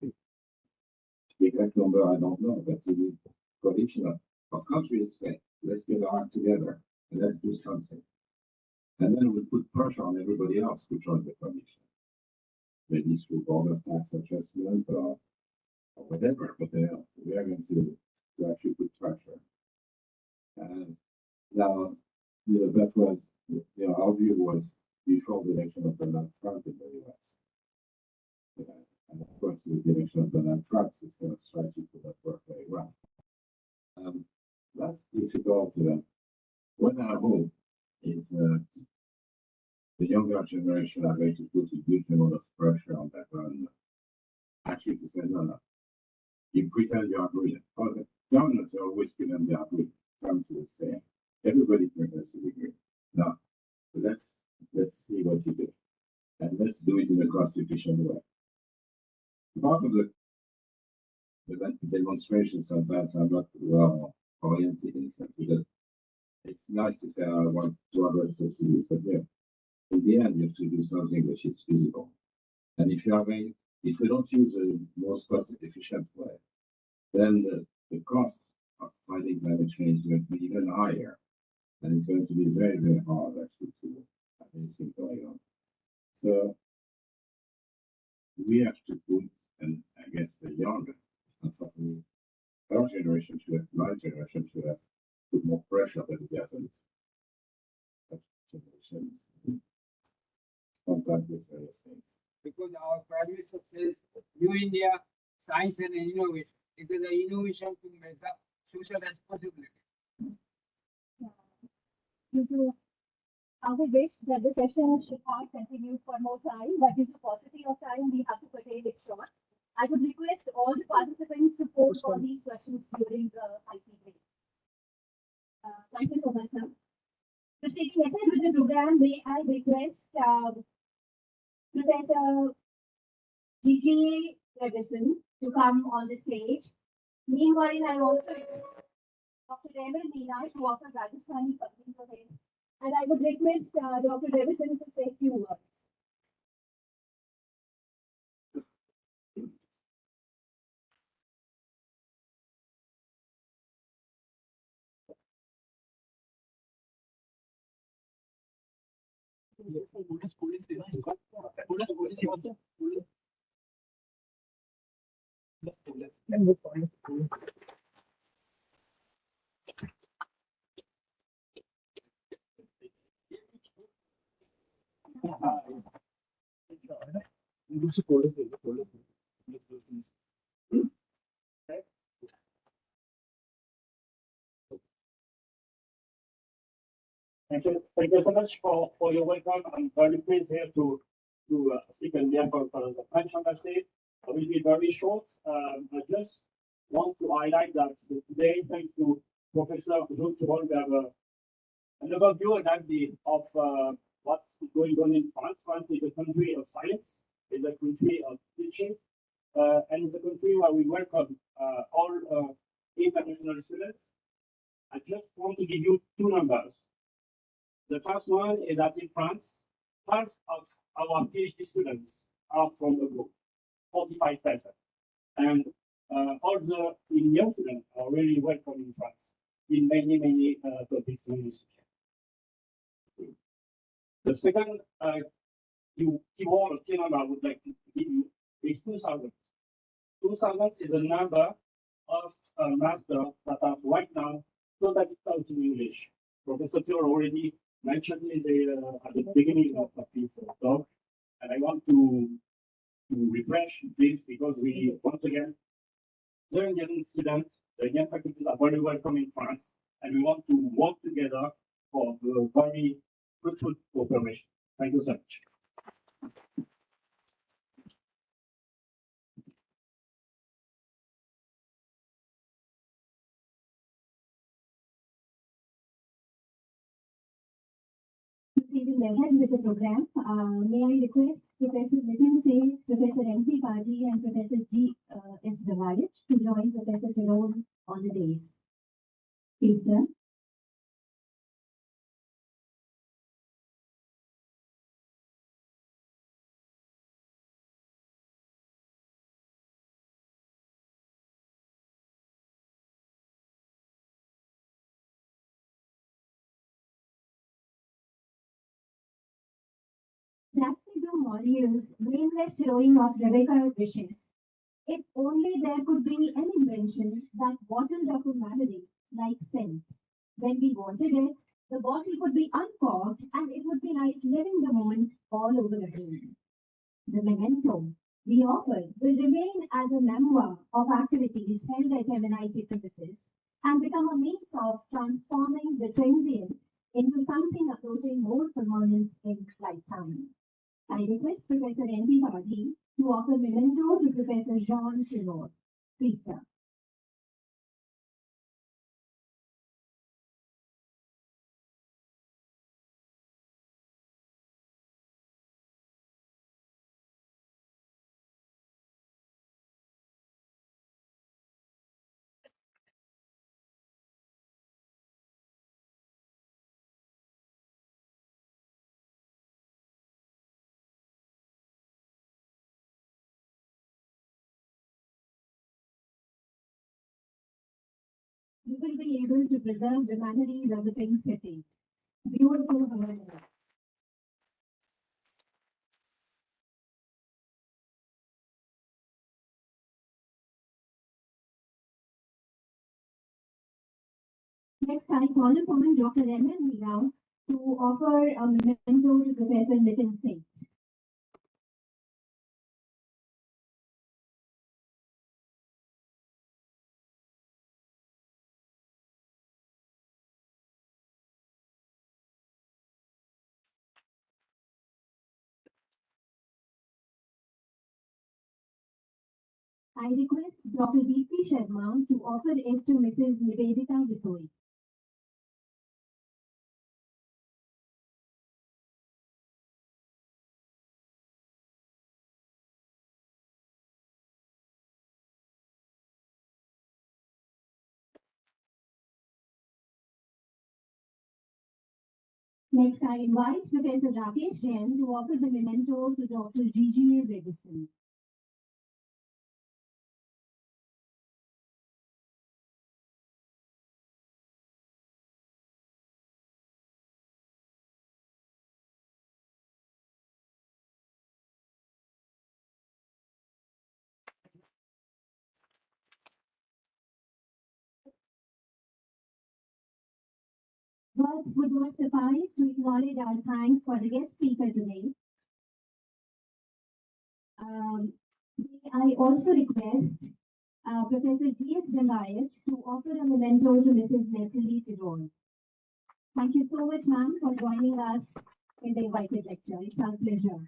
Speaker 5: The exact number I don't know, but the coalition of countries say, let's get our act together and let's do something. And then we put pressure on everybody else to join the coalition. Maybe through border tax adjustment or whatever, but we are going to actually put pressure. And now, that was, our view was before the election of Donald Trump in the US. And of course, with the election of Donald Trump, this kind of strategy could not work very well. That's difficult. What I hope is that the younger generation are going to put a huge amount of pressure on that one. Actually, to say, no, you pretend you agree. Oh, the governments always pretend they agree. Comes to the same. Everybody pretends to agree. No, let's see what you do, and let's do it in a cost-efficient way. Part of the demonstrations sometimes are not well oriented in sense because it's nice to say I want 200 subsidies, but yeah, in the end you have to do something which is feasible. And if we don't use the most cost-efficient way, then the cost of fighting climate change is going to be even higher, and it's going to be very, very hard actually to have anything going on. So we have to put, and I guess the younger, unfortunately, our generation should have, my generation should have put more pressure than it hasn't. Generations sometimes with various things.
Speaker 7: Because our Prime Minister says New India, science and innovation. It is an innovation to make the social responsibility.
Speaker 1: I would wish that the session should have continued for more time, but due to paucity of time, we have to curtail it short. I would request all the participants to post all these questions during the IT break. Thank you so much, sir. Proceeding ahead with the program, may I request Professor Jeane to come on the stage. Meanwhile, I also Dr. Revel Meena to offer Rajasthani public for him. And I would request Dr. Davison to say a few words.
Speaker 8: Thank you so much for your welcome. I'm very pleased here to speak on behalf of the French Embassy. I will be very short. I just want to highlight that today, thanks to Professor Jeane, we have an overview and idea of what's going on in France. France is a country of science, is a country of teaching, and it's a country where we welcome all international students. I just want to give you two numbers. The first one is that in France, half of our PhD students are from abroad, 45%. And all the Indian students are really welcome in France in many topics in English. The second key number I would like to give you is 2,000. 2,000 is a number of masters that are right now totally taught in English. Professor Tirole already mentioned this at the beginning of this talk, and I want to refresh this because we, once again, the Indian students, the Indian faculties are very welcome in France, and we want to work together for the very fruitful cooperation. Thank you so much.
Speaker 1: Proceeding ahead with the program, may I request Professor Nitin Seth, Professor N P Padhy, and Professor S. to join Professor Tirole on the dais. Please, sir. Morieux's blameless heroine of Rebecca wishes, if only there could be an invention that bottled up a memory like scent. When we wanted it, the bottle could be uncorked and it would be like living the moment all over again. The memento we offer will remain as a memoir of activities held at MNIT premises and become a means of transforming the transient into something approaching more permanence in lifetime. I request Professor N P Padhy to offer memento to Professor Jean Tirole. Please, sir. You will be able to preserve the memories of the Pink City. Beautiful Havana. Next, I call upon Dr. M. N. Meera to offer a memento to Professor Nitin Seth. I request Dr. B. P. Sharma to offer it to Mrs. Nivedita Bisoi. Next, I invite Professor Rakesh Jain to offer the memento to Dr. Jeane Redison. Words would not suffice to acknowledge our thanks for the guest speaker today. I also request Professor G.S. Dangayat to offer a memento to Mrs. Natalie Tirole. Thank you so much, ma'am, for joining us in the invited lecture. It's our pleasure.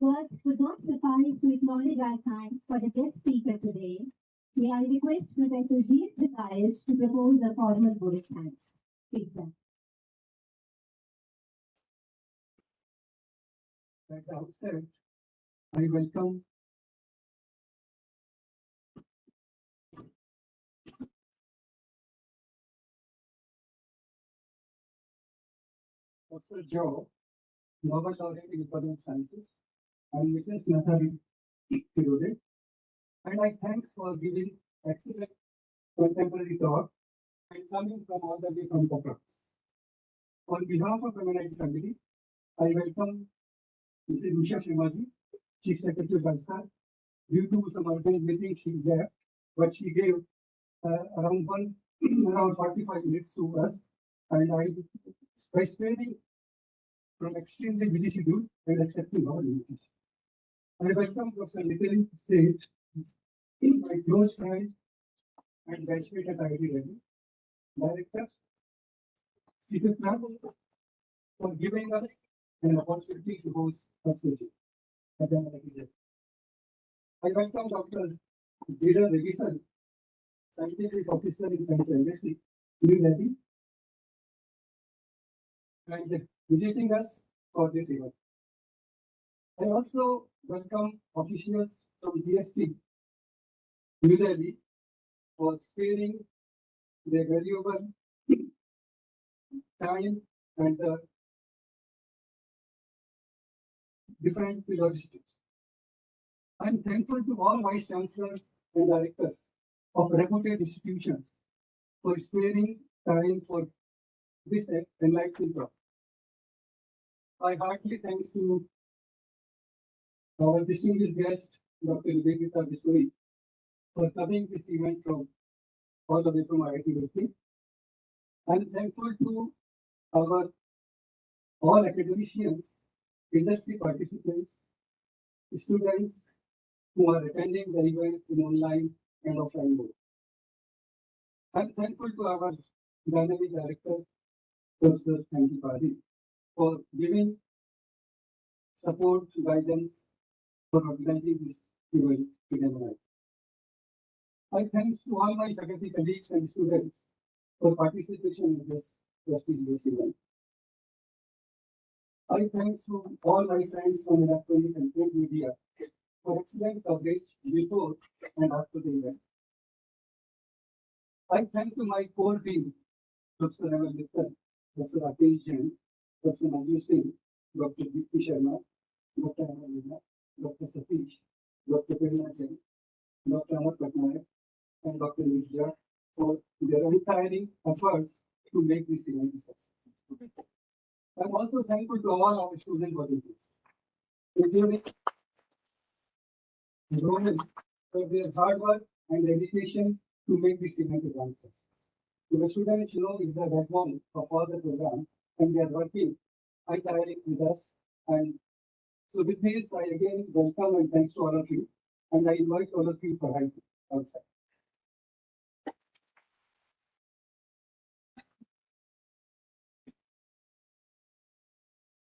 Speaker 1: Words would not suffice to acknowledge our thanks for the guest speaker today. May I request Professor G.S. Dangayat to propose a formal vote of thanks. Please, sir.
Speaker 2: At the outset, I welcome Professor Joe, Nobel Laureate Prof of Sciences, and Mrs. Natalie Tirole, and I thanks for giving excellent contemporary talk and coming from all the way from Toulouse. On behalf of MNIT family, I welcome Mrs. Usha Sharma, Chief Secretary of Rajasthan. Due to some urgent meeting, she left, but she gave around 45 minutes to us, and I especially from extremely busy schedule and accepting our invitation. I welcome Professor Nitin Seth, my close friend and batchmate at IIT Delhi, directors, CEFIPRA, for giving us an opportunity to host subsidy at MNIT Jaipur. I welcome Dr. Jeane Redison, scientific officer in French Embassy, New Delhi, and visiting us for this event. I also welcome officials from DST, New Delhi, for sparing their valuable time and different logistics. I'm thankful to all vice chancellors and directors of reputed institutions for sparing time for this enlightening talk. I heartily thanks to our distinguished guest, Dr. Nivedita Bisoi, for coming this event from all the way from IIT Roorkee. I'm thankful to our all academicians, industry participants, students who are attending the event in online and offline mode. I'm thankful to our dynamic director, Prof N P Padhy, for giving support, guidance for organizing this event in MNIT. I thanks to all my faculty colleagues and students for participation in this prestigious event. I thanks to all my friends from electronic and print media for excellent coverage before and after the event. I thank to my core team, Professor M. Mittal, Professor Rakesh Jeane, Professor Manju Singh, Dr. Usha Sharma, Dr. Anna, Dr. Satish, Dr. Prerna Singh, Dr. Amar Patnaik, and Dr. Mirza for their untiring efforts to make this event a success. I'm also thankful to all our student volunteers, including Roman, for their hard work and dedication to make this event a grand success. The students, is the backbone of all the program, and they are working untiring with us. And so with this, I again welcome and thanks to all of you, and I invite all of you for helping outside.